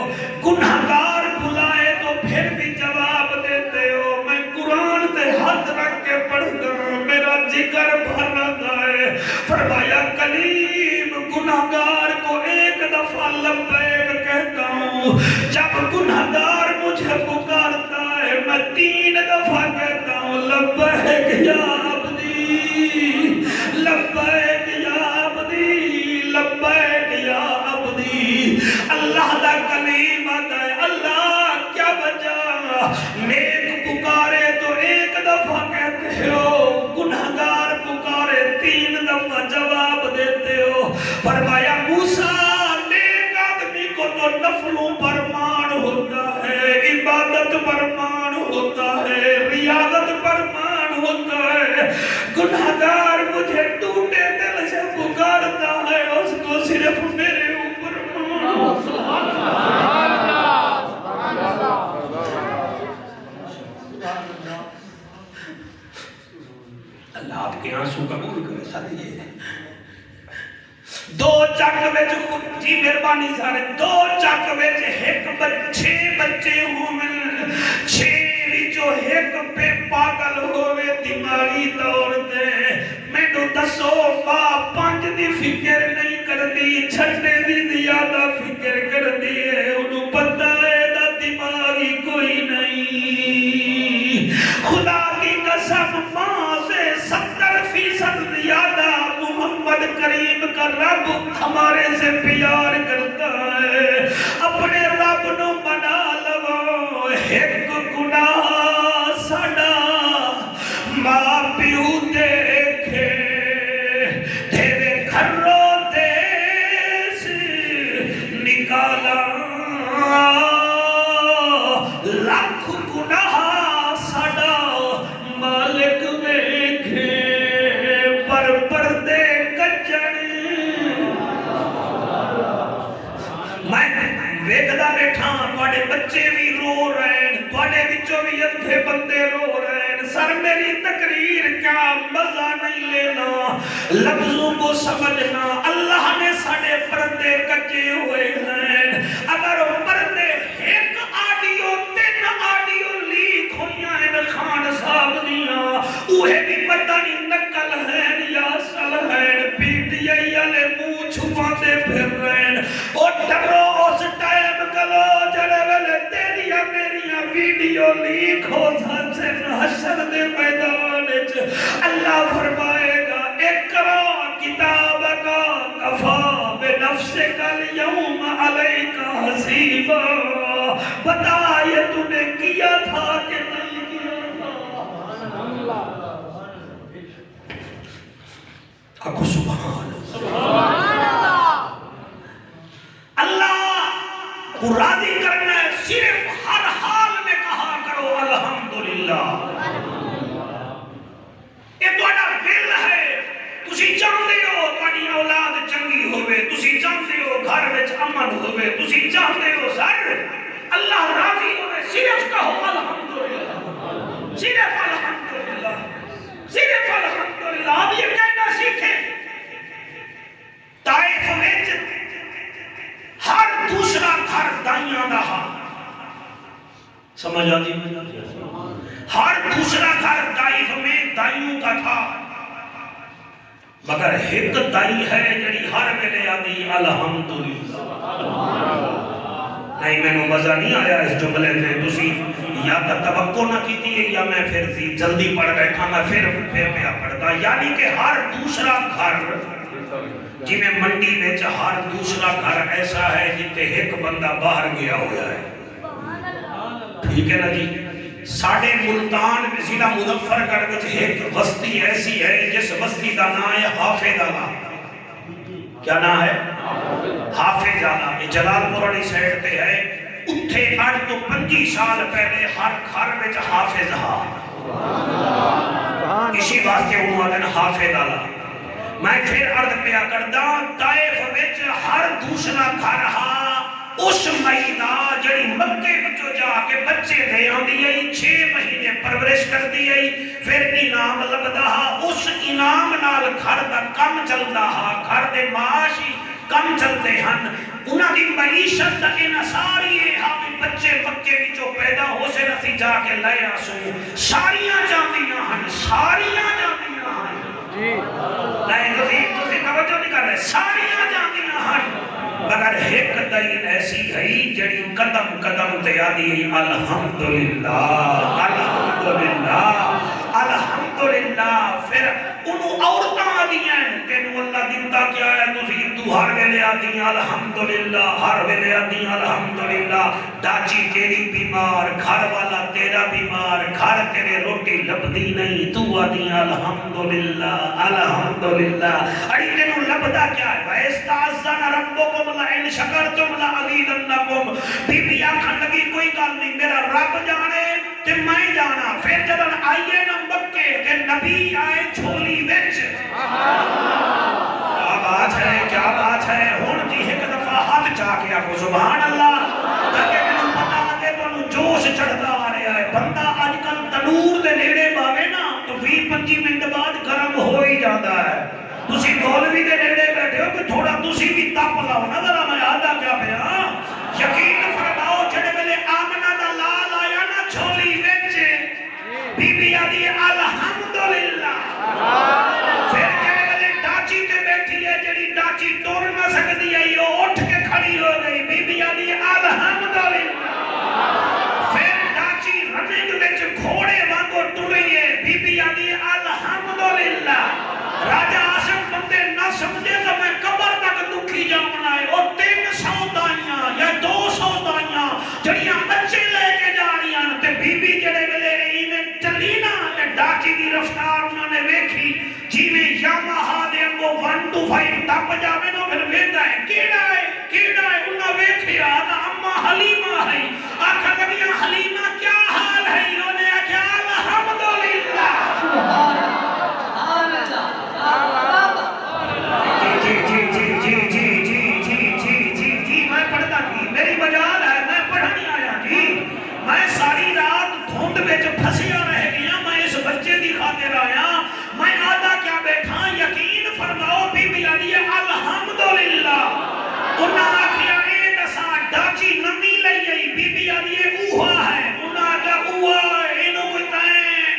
گناہگار بلائے تو پھر بھی جواب دیتے ہو میں قرآن تے ہاتھ رکھ کے پڑھتا ہوں میرا جگر بھر رہتا ہے فرمایا کلیم گناہگار کو ایک دفعہ لبیک کہتا ہوں جب گناہگار مجھے پکارتا ہے میں 3 دفعہ کہتا ہوں لبیک یا عبدی لبیک یا عبدی لبیک یا عبدی اللہ دا کلیم آتا ہے اللہ کیا وجہ نیک پکارے تو ایک دفعہ کہتے ہو گناہگار پکارے 3 دفعہ جواب دیتے ہو فرمایا موسیٰ نیک آدمی کو تو نفلوں پر مان ہوتا ہے عبادت پر مان ہوتا ہے ریاضت پر مان ہوتا ہے گناہگار مجھے ٹوٹے دل سے پکارتا ہے اس کو صرف میرے اوپر مان اللہ آپ کے آنسو قبول کرے سارے یہ دو چک وچ جی مہربانی سارے دو چک وچ ایک چھ بچے ہوئے چھ وچوں ایک پہ پاگل ہوئے دماغی طور تے مینوں دسو ماں پانچ دی فکر نہیں کردی چھٹے دی زیادہ فکر کردی ہے انہوں پتہ ہے دا دماغی کوئی نہیں خدا کی قسم ماں سے 70% زیادہ محمد کریم کا رب ہمارے سے پیار کرتا ہے اپنے رب نو منا لو ایک گناہ ساڈا ماں پیو دیکھے تیرے گھروں دیس نکالا لاکھ گناہ ساڈا مالک دیکھے پر پردے ویکھدا بیٹھا تواڈے بچے بھی رو رہے ہیں تواڈے وچوں بھی ادھے بندے رو رہے ہیں سر میری تقریر کیا مزہ نہیں لینا لفظوں کو سمجھنا اللہ نے ساڈے پردے کچے ہوئے ہیں اگر پردے ایک آڈیو 3 آڈیو لیک ہوئیاں ہیں خان صاحب دیاں اوہے بھی پتہ نہیں نقل ہیں یا اصل ہیں پی ٹی آئی والے منہ چھپاتے پھر رہے ہیں اور ڈرو اس ٹائم کلو جڑے ویلے تیریاں میریاں ویڈیو لیک ہو سکتے حشر دے میدان وچ اللہ فرمائے گا اقرا کتابک کفا بنفسک اليوم علیک حسیبا بتا یہ تو نے کیا تھا کہ نہیں کیا تھا آکو سبحان اللہ اللہ کو راضی کرنا ہے صرف ہر حال میں کہا کرو الحمدللہ یہ تواڈا دل ہے تسی چاہتے ہو تواڈی اولاد چنگی ہوئے تسی چاہتے ہو گھر وچ امن ہوئے تسی چاہتے ہو سر اللہ راضی ہوئے صرف کہو الحمدللہ صرف الحمدللہ صرف الحمدللہ اب یہ کہنا سیکھیں طائف وچ ہر دوسرا گھر دائیاں رہا سمجھ آتی ہر دوسرا گھر طائف میں دائیوں کا تھا مگر ایک دائی ہے جڑی ہر ویلے آدھی الحمدللہ نہیں میں نے مزہ نہیں آیا اس جملے سے تسی یا توقع نہ کیتی ہے یا میں پھر سی جلدی پڑھ بیٹھا میں پھر پیا پڑھتا یعنی کہ ہر دوسرا گھر جی میں منڈی میں ہر دوسرا گھر ایسا ہے جتے ایک بندہ باہر گیا ہوا ہے ٹھیک ہے نا جی ساڑھے ملتان میں ضلع مظفر گڑھ میں ایک بستی ایسی ہے جس بستی کا نام ہے حافظ آلا کیا نام ہے حافظ آلا یہ جلال پوری سائٹ پہ ہے اتھے 8 تو 25 سال پہلے ہر گھر میں حافظ ہا اسی واسطے انہوں نے حافظ آلا میں پھر عرض پیا کردہ طائف وچ ہر دوسرا گھر ہا اس مہینہ جڑی مکے وچوں جا کے بچے دے آندی آئی 6 مہینے پرورش کر دی آئی پھر انعام لبدا ہا اس انعام نال گھر دا کم چلدا ہا گھر دے معاشی کم چلتے ہن انہاں دی معیشت دا انحصاری ہے ہاں بچے مکے وچوں پیدا ہو سے نسی جا کے لے آسو ساریاں جاندیاں ہن ساریاں جاندیاں ہن جی نہیں تسی توجہ نہیں کر رہے ساریاں جاندیاں ہن مگر ایک دین ایسی ہے جڑی قدم قدم تے آدھی الحمدللہ الحمدللہ الحمدللہ پھر انہوں عورتاں آدھیاں تینوں اللہ دیتا کیا ہے تو ہر ویلے آدھی الحمدللہ ہر ویلے آدھی الحمدللہ داچی تیری بیمار گھر والا تیرا بیمار گھر تیرے روٹی لبدی نہیں تو آدھی الحمدللہ الحمدللہ اڑی تینوں لبدا کیا ہے وَإِسْتَعَذَّنَ رَبُّكُمْ لَئِنْ شَكَرْتُمْ لَأَزِيدَنَّكُمْ بی بی آنکھن لگی کوئی گل نہیں میرا رب جانے تے میں جانا پھر جب آئیے نہ مکے کہ نبی آئے چھولی وچ کیا بات ہے ہون جی ایک دفعہ ہاتھ چاہ کے آپ کو سبحان اللہ تاکہ میں پتا لگے تو جوش چڑھتا آ رہا ہے بندہ آج کل تنور دے نیڑے باوے نا تو 20-25 منٹ بعد گرم ہو ہی جاتا ہے تسی مولوی دے نیڑے بیٹھے ہو کہ تھوڑا تسی بھی تپ لاؤ نا ذرا میں آدھا کیا پیا یقین فرماؤ جڑے ویلے آمنہ دا لال آیا نا جھولی وچ بی بی آدھی الحمدللہ پھر جڑے ویلے ڈاچی تے بیٹھی ہے جڑی ڈاچی ٹر نہ سکدی ہے وہ اٹھ کے کھڑی ہو گئی بی بی آدھی الحمدللہ پھر ڈاچی رننگ وچ گھوڑے وانگو ٹری ہے بی بی آدھی الحمدللہ راجہ عاشق بندے نہ سمجھے تو میں قبر تک دکھی جاؤنا ہے اور 300 دائیاں یا 200 دائیاں جڑیاں بچے لے کے جانیاں تے بی بی جڑے ملے رہی میں چلی نا تے ڈاچی دی رفتار انہوں نے ویکھی جی میں یامہا دے انگو 1 to 5 ٹپ جاوے نو پھر ویدہ ہے کیڑا ہے انہوں ویکھی آدھا اما حلیمہ ہے آکھا کبھیاں حلیمہ کیا حال ہے انہوں نے آکھا الحمدللہ جی میں پڑھتا تھی میری مجال ہے میں پڑھنی آیا جی میں ساری رات دھند وچ پھسیا رہ گیا میں اس بچے دی خاطر آیا میں آدھا کیا بیٹھا یقین فرماؤ بی بی آدھی الحمدللہ انہاں آکھیا اے دسا ڈاچی نمی لئی گئی بی بی آدھی اوہا ہے انہاں آکھیا اوہا ہے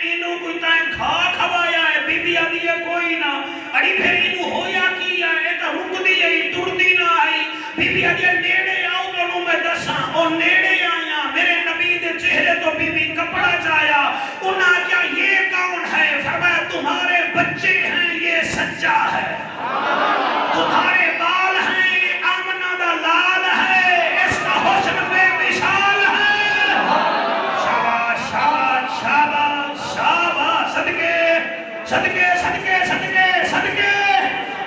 اینو کوئی تائیں کھوایا ہے بی بی آدھی کوئی نہ اڑی پھر اینو ہویا کیا ہے تا رک دی ہے ٹردی نہ آئی بی بی آدھی نیڑے آؤ تو میں دساں اور نیڑے آیا میرے نبی دے چہرے تو بی بی کپڑا چایا انہاں کیا یہ کون ہے فرمایا تمہارے بچے ہیں یہ سچا ہے تمہارے بال ہیں یہ آمنہ دا لال ہے اس کا حسن بے مثال ہے شاباش شاباش شاباش شاباش صدقے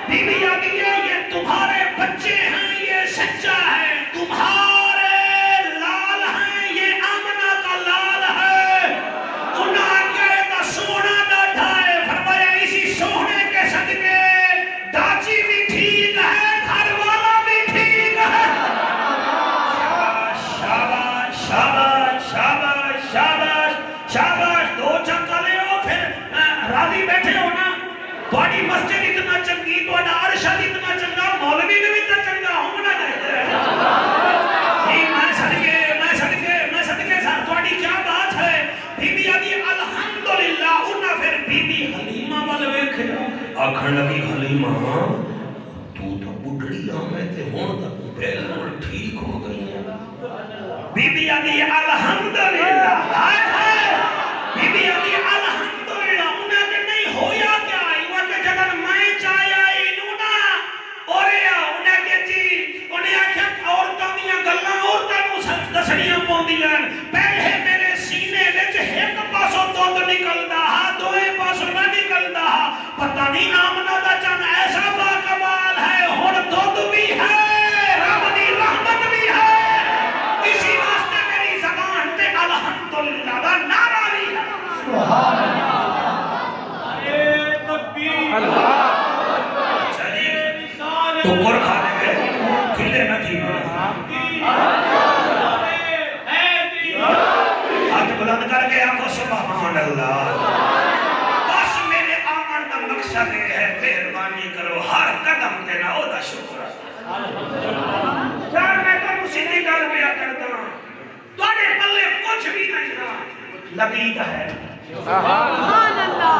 بی بی آدھی یہ تمہارے بچے ہیں یہ سچا ہے تمہارے لال ہیں یہ آمنہ کا لال ہے انہاں کیا تا سونا ڈاٹھا ہے فرمایا اسی سونے کے صدقے ڈاچی بھی ٹھیک ہے گھر والا بھی ٹھیک ہے شاباش شاباش شاباش شاباش شاباش 2 چکا لے ہو پھر راضی بیٹھے ہو نا تھوڑی مسجد اتنا چنگی تھوڑا عرشد اتنا چنگا مولوی نے بھی تا چنگا ہونا چاہیے جی میں صدقے ساتھ تھوڑی کیا بات ہے بی بی آدھی الحمدللہ انہاں پھر بی بی حلیمہ والے ویکھیا آکھن لگی حلیمہ تو تا بڈڑی آمیں تے ہون تا بالکل ٹھیک ہو گئی ہے بی بی آدھی الحمدللہ بی بی آدھی الحمدللہ انہاں کے نہیں ہویا کیا ایوہ کے جگہ میں چاہیا انہوں نا اور انہاں کے جی انہیں آکھیا عورتاں دیاں گلاں عورتاں نوں دسڑیاں پوندیاں پہلے میرے سینے وچ ایک پاسوں دودھ نکلدا ہا دوئے پاسوں نہ نکلدا ہا پتہ نہیں آمنہ دا چن ایسا با کمال ہے ہن دودھ بھی ہے رب دی رحمت بھی ہے اسی واسطے میری زبان تے الحمدللہ دا نعرہ بھی ہے سبحان اللہ ٹکر کھانے گئے کھلے نہ تھی ہاتھ بلند کر کے آنکھوں سبحان اللہ بس میرے آمن کا مقصد ہے مہربانی کرو ہر قدم دینا او دا شکر یار میں تو سیدھی گل پیا کرتا ہوں تواڈے پلے کچھ بھی نہیں رہا لبید ہے سبحان اللہ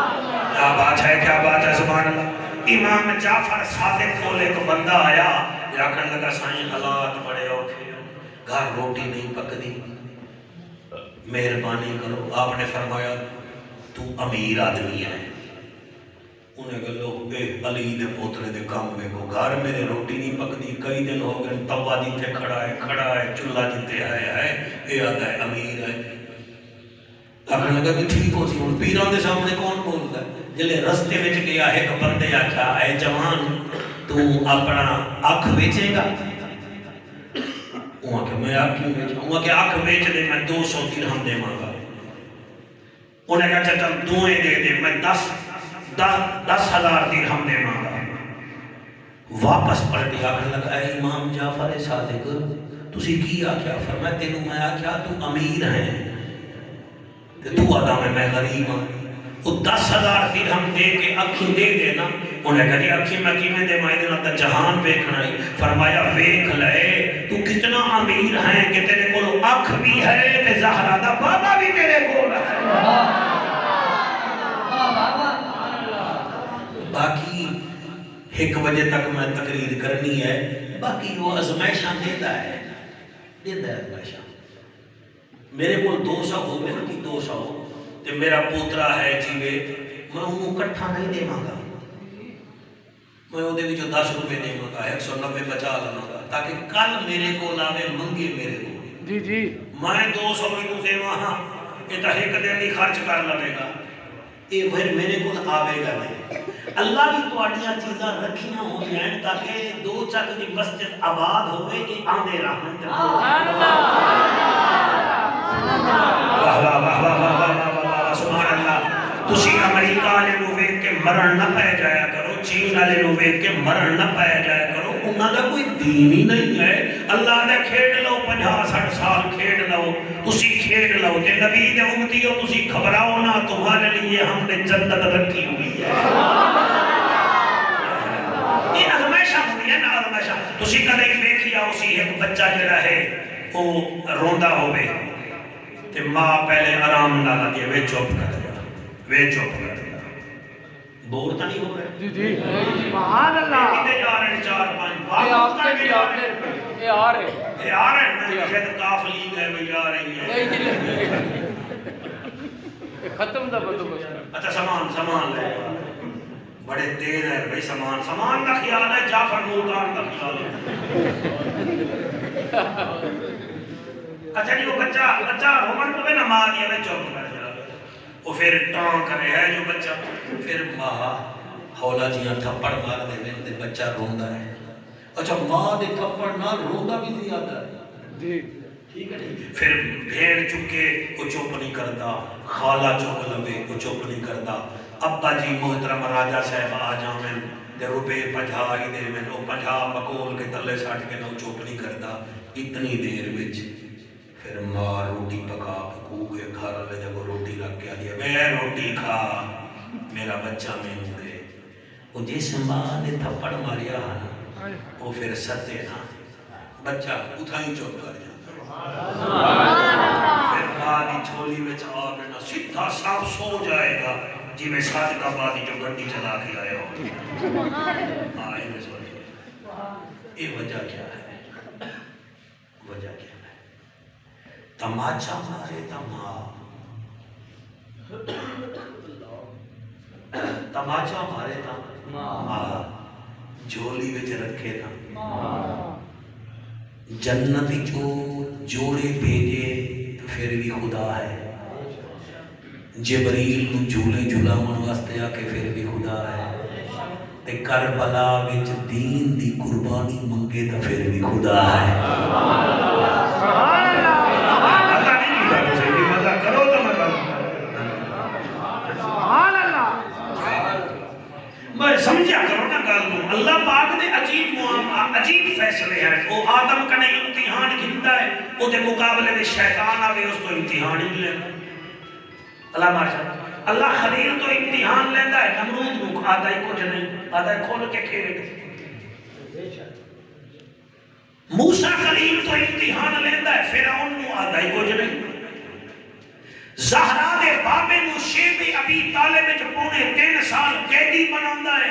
کیا بات ہے سبحان اللہ امام جعفر صادق کول ایک بندہ آیا آکھن لگا سائیں حالات بڑے اوکھے گھر روٹی نہیں پکدی مہربانی کرو آپ نے فرمایا تو امیر آدمی ہے انہیں کہا لوگ اے علی دے پوترے دے کام میں کو گھر میرے روٹی نہیں پکدی کئی دن ہو گئے توا جیتے کھڑا ہے چولہا جیتے ہے اے آدھا ہے امیر ہے آکھن لگا کہ ٹھیک ہو سی ہوں پیران دے سامنے کون بولتا ہے جلے رستے وچ گیا ایک بندے آکھا اے جوان تو اپنا اکھ بیچے گا وہاں کہ میں آپ کیوں بیچا وہاں کہ اکھ بیچ دے میں 200 درہم دے مانگا انہیں کہا چاہتا دوئیں دے دے میں 10,000 درہم دے مانگا واپس پلٹی آکھنے لگا اے امام جعفر صادق تسی کی آکھیا فرمایا تینوں میں آکھیا تو امیر ہیں تو آدھا میں غریب ہوں وہ 10,000 درہم دے کے اکھی دے دینا. انہیں کہا جی اکھی میں کیویں دے مائے دینا تا جہان ویکھنا ہے. فرمایا ویکھ لے تو کتنا امیر ہے کہ تیرے کول اکھ بھی ہے تے زہرا دا بابا بھی تیرے کول ہے. باقی 1 بجے تک میں تقریر کرنی ہے. باقی وہ ازمائشاں دیتا ہے ازمائشاں. میرے کو 200 ہو گئے نا کہ 200 تے میرا پوترا ہے جیوے میں انہوں کٹھا نہیں دے مانگا. میں وہ دے بھی جو 10 روپے دے مانگا 190 بچا لگا تاکہ کل میرے کو لاوے منگے میرے کو. جی جی میں 200 بھی دے وہاں یہ تا ایک دن نہیں خرچ کر لگے گا. یہ پھر میرے کو آوے گا نہیں. اللہ بھی تواڈیاں چیزاں رکھیاں ہو جائیں تاکہ 2 چک دی مسجد آباد ہوئے یہ آندے رحمت. واہ واہ واہ واہ واہ واہ سبحان اللہ. تسی امریکہ والے نو ویکھ کے مرن نہ پے جایا کرو. چین والے نو ویکھ کے مرن نہ پے جایا کرو. انہاں دا کوئی دین ہی نہیں ہے. اللہ دے کھیڈ لو 50-60 سال کھیڈ لو تسی کھیڈ لو تے نبی دے امتیو تسی گھبراؤ نہ. تمہارے لیے ہم نے جنت رکھی ہوئی ہے. یہ ازمائشاں ہوئی ہے نا ازمائشاں. تسی کدے ویکھیا اسی ایک بچہ جڑا ہے او روندا ہوے تے ماں پہلے آرام نہ لگے وے چپ کر دیا وے چپ کر دیا. بور تو نہیں ہو رہے. جی جی سبحان اللہ. کتے جا رہے ہیں 4-5 یہ آپ کے بھی آپ نے یہ آ رہے یہ آ رہے ہیں شاید کافلی ہے وہ جا رہی ہیں. ختم دا بندوبست. اچھا سامان لے بڑے تیز ہے بھائی. سامان کا خیال ہے جعفر ملتان کا خیال ہے. اچھا جی وہ بچہ رومن کو بھی نہ ماں دیا میں چوک کر جا. وہ پھر ٹان کرے ہے جو بچہ پھر ماں ہولا جیاں تھپڑ مار دے میں تے بچہ روندا ہے. اچھا ماں دے تھپڑ نہ روندا بھی زیادہ ہے. جی ٹھیک ہے پھر بھیڑ چکے وہ چپ نہیں کرتا. خالہ چک لوے وہ چپ نہیں کرتا. ابا جی محترم راجہ صاحب آ جاویں تے روپے 50 ہی دے میں وہ 50 مکول کے تلے سٹ کے نہ چپ نہیں کرتا. اتنی دیر وچ پھر ماں روٹی پکا کو کے گھر والے جب روٹی رکھ کے آ میں روٹی کھا میرا بچہ میں دے. وہ جس ماں نے تھپڑ ماریا وہ پھر ستے نا بچہ اتھائی چپ کر جاتا. پھر ماں دی چھولی میں آ کے نا سیدھا صاف سو جائے گا جی میں صادقہ بادی جو گھنٹی چلا کے آیا ہوں. آئے میں سوچے یہ وجہ کیا ہے. وجہ کیا ہے. تماچا مارے تماچا مارے ماں جھولی وچ رکھے تھا. جنت جو جوڑے بھیجے تو پھر بھی خدا ہے. جبریل نو جھولے جھلاون واسطے آ کے پھر بھی خدا ہے. تے کربلا وچ دین دی قربانی منگے تو پھر بھی خدا ہے. سمجھا کرو نا گل نو. اللہ پاک نے عجیب فیصلے ہیں. وہ آدم کنے امتحان گھنتا ہے وہ دے مقابلے میں شیطان آوے اس کو امتحان ہی لینا. اللہ ماشاء اللہ خلیل تو امتحان لینا ہے. نمرود کو آدھا ہی کچھ نہیں آدھا ہی کھول کے کھیل. موسیٰ خلیل تو امتحان لینا ہے فرعون نو آدھا ہی کچھ نہیں. زہرا دے بابے نو شیب ابی طالب وچ پونے 3 سال قیدی بناوندا ہے.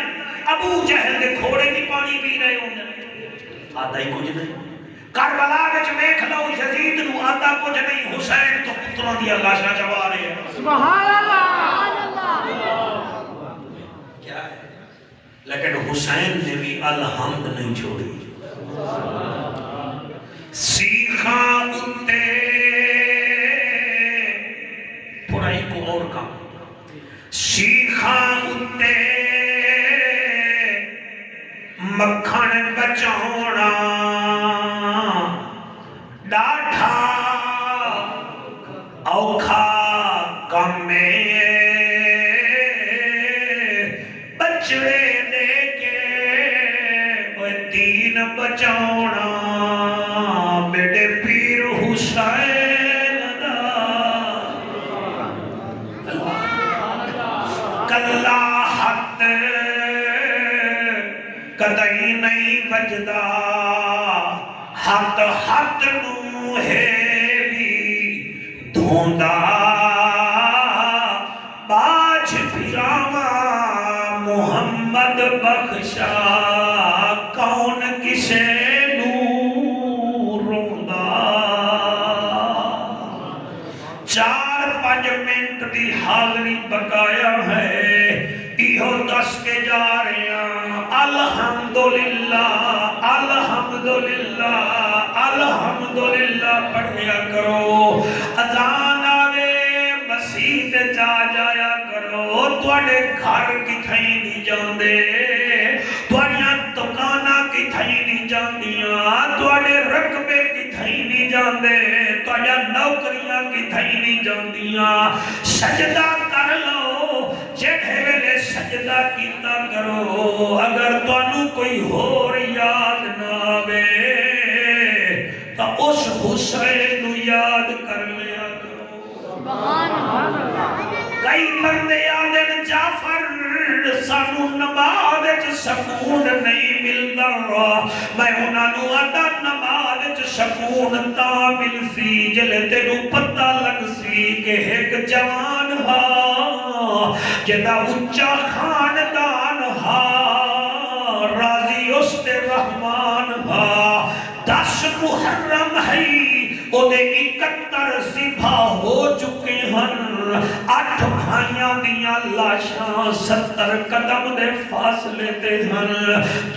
ابو جہل دے گھوڑے دی پانی پی رہے ہوندے آدھا ہی کچھ نہیں. کربلا وچ ویکھ لو یزید نو آدھا کچھ نہیں. حسین تو پتراں دی لاشاں چوا رہے ہیں. سبحان اللہ. کیا ہے لیکن حسین نے بھی الحمد نہیں چھوڑی. سیخاں اتے تھوڑا ایک اور کام. سیخاں اتے مکھن بچاونا ڈاٹھا اوکھا کم بچڑے دے کے دین بچاونا بیٹے پیر حسین دا. کدئی نہیں بجدا ہاتھ ہاتھ نو ہے بھی دھوندا باج پھراوا محمد بخشا کون کسے نو روندا 4-5 منٹ دی حاضری بقایا ہے ایہو دس کے جا رہے ہیں الحمدللہ الحمدللہ الحمدللہ پڑھیا کرو اذان آوے مسجد جا جایا کرو تواڈے گھر کتھیں نہیں جاندے تواڈیاں دکاناں کتھیں نہیں جاندیاں تواڈے رقبے کتھیں نہیں جاندے تواڈیاں نوکریاں کتھیں نہیں جاندیاں سجدہ کر لو جڑے ویلے سجدہ کیتا کرو اگر تانوں کوئی ہور یاد نہ آوے تا اس حسین نو یاد کر لیا کرو سبحان اللہ کئی بندے آدن جعفر سانو نماز وچ سکون نہیں ملدا میں انہاں نو آدا نماز وچ سکون تا ملسی جلے تینوں پتہ لگ سی کہ ایک جوان ہا جدا اچا خاندان ہا راضی اس تے رحمان ہا 10 محرم ہے او دے 71 سبھا ہو چکے ہن 8 بھائیاں دیاں لاشاں 70 قدم دے فاصلے تے ہن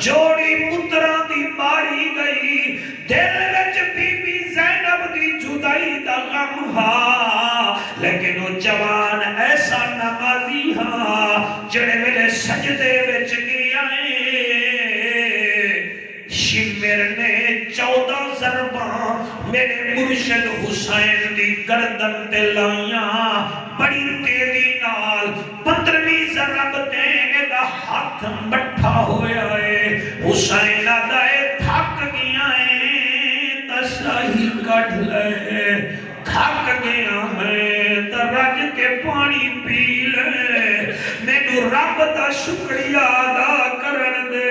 جوڑی پتراں دی ماری گئی دل وچ بی بی زینب دی جدائی دا غم ہا لیکن وہ جوان ایسا نمازی ہا جڑے ویلے سجدے وچ گیا شمر نے 14 ضرباں میرے مرشد حسین دی گردن تے لائیاں بڑی تیزی نال 15ویں ضرب تے دا ہاتھ مٹھا ہویا ہے حسین آدھائے تھک گیا ہے تشاہی کٹ لے تھک گیا ہے ترج کے پانی پی لے میں نو رب دا شکریہ ادا کرن دے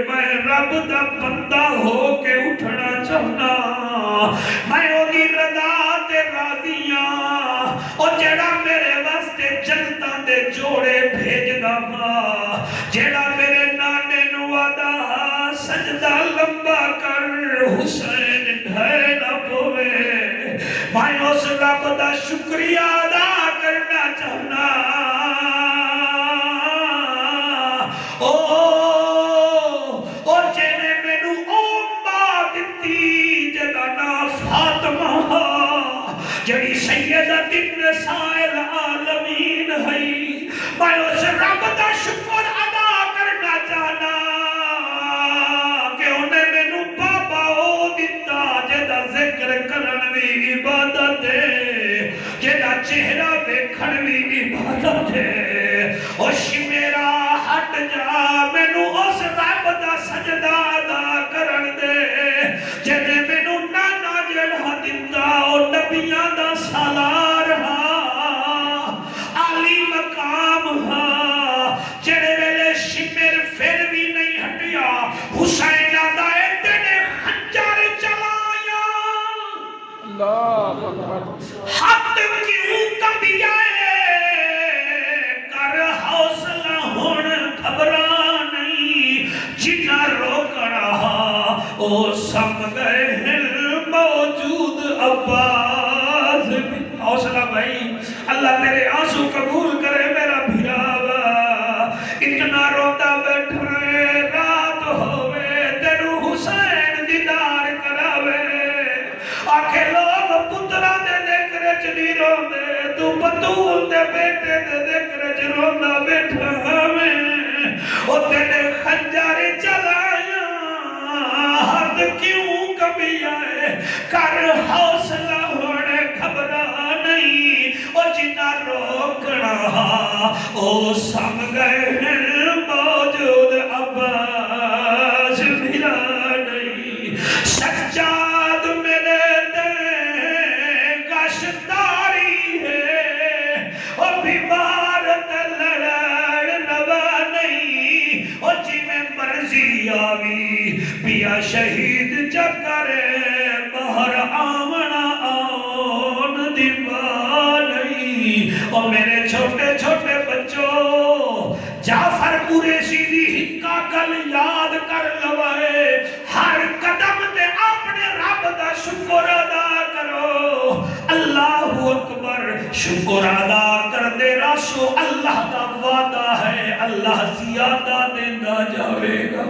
میں رب دا بندہ ہو کے اٹھنا چاہنا میں اوہی رضا تے راضیاں او جڑا میرے واسطے جنتاں دے جوڑے بھیجدا ہا جڑا میرے نانے نو آدا سجدہ لمبا کر حسین ڈھے نہ پوے میں اس رب دا شکریہ ادا کرنا چاہنا او جنے مینو او ماں دتی جدا نا فاطمہ جڑی سیدۃ النساء العالمین ہے میں اس رب دا شکر ادا کرنا چاہنا کہ انہیں مینو بابا او دتا جدا ذکر کرن بھی عبادت ہے جدا چہرہ ویکھن بھی عبادت ہے او شمیرا ہٹ جا مینو اس رب دا سجدہ ادا کرن دے جنے مینو نانا جڑا دتا او نبیاں دا سالار ہا عالی مقام ہا جڑے ویلے شمر پھر بھی نہیں ہٹیا حسین آدھا ہے تینے خنجر چلایا اللہ اکبر حد کیوں کبھی آئے کر حوصلہ ہون گھبرا نہیں جنہ روک رہا او سم گئے ہیں موجود عباس حوصلہ بھائی اللہ تیرے آنسو قبول کرے میرا بھیراوا اتنا روتا بیٹھا ہے رات ہوئے تیرو حسین دیدار کراوے آکھے لوگ پترہ دے ذکر چلی رو دے تو بطول دے بیٹے دے ذکر چ روندہ بیٹھا ہمیں او تیرے خنجر چلایا حد کیوں کبھی آئے کر حوصلہ ہونے گھبرا نہیں او جنہ روکنا او سم گئے ہیں موجود عباس بھیرا نہیں سجاد میرے گشتاری ہے اور بیمار لڑ روا نہیں اور جی میں مرضی آوی پیا شہید چکرے باہر آمنا آن دیوا نہیں اور میرے چھوٹے چھوٹے بچوں جعفر قریشی دی ہکا کل یاد کر لوائے ہر قدم تے اپنے رب دا شکر ادا کرو اللہ اکبر شکر ادا کر دے راشو اللہ دا وعدہ ہے اللہ زیادہ دینا جاوے گا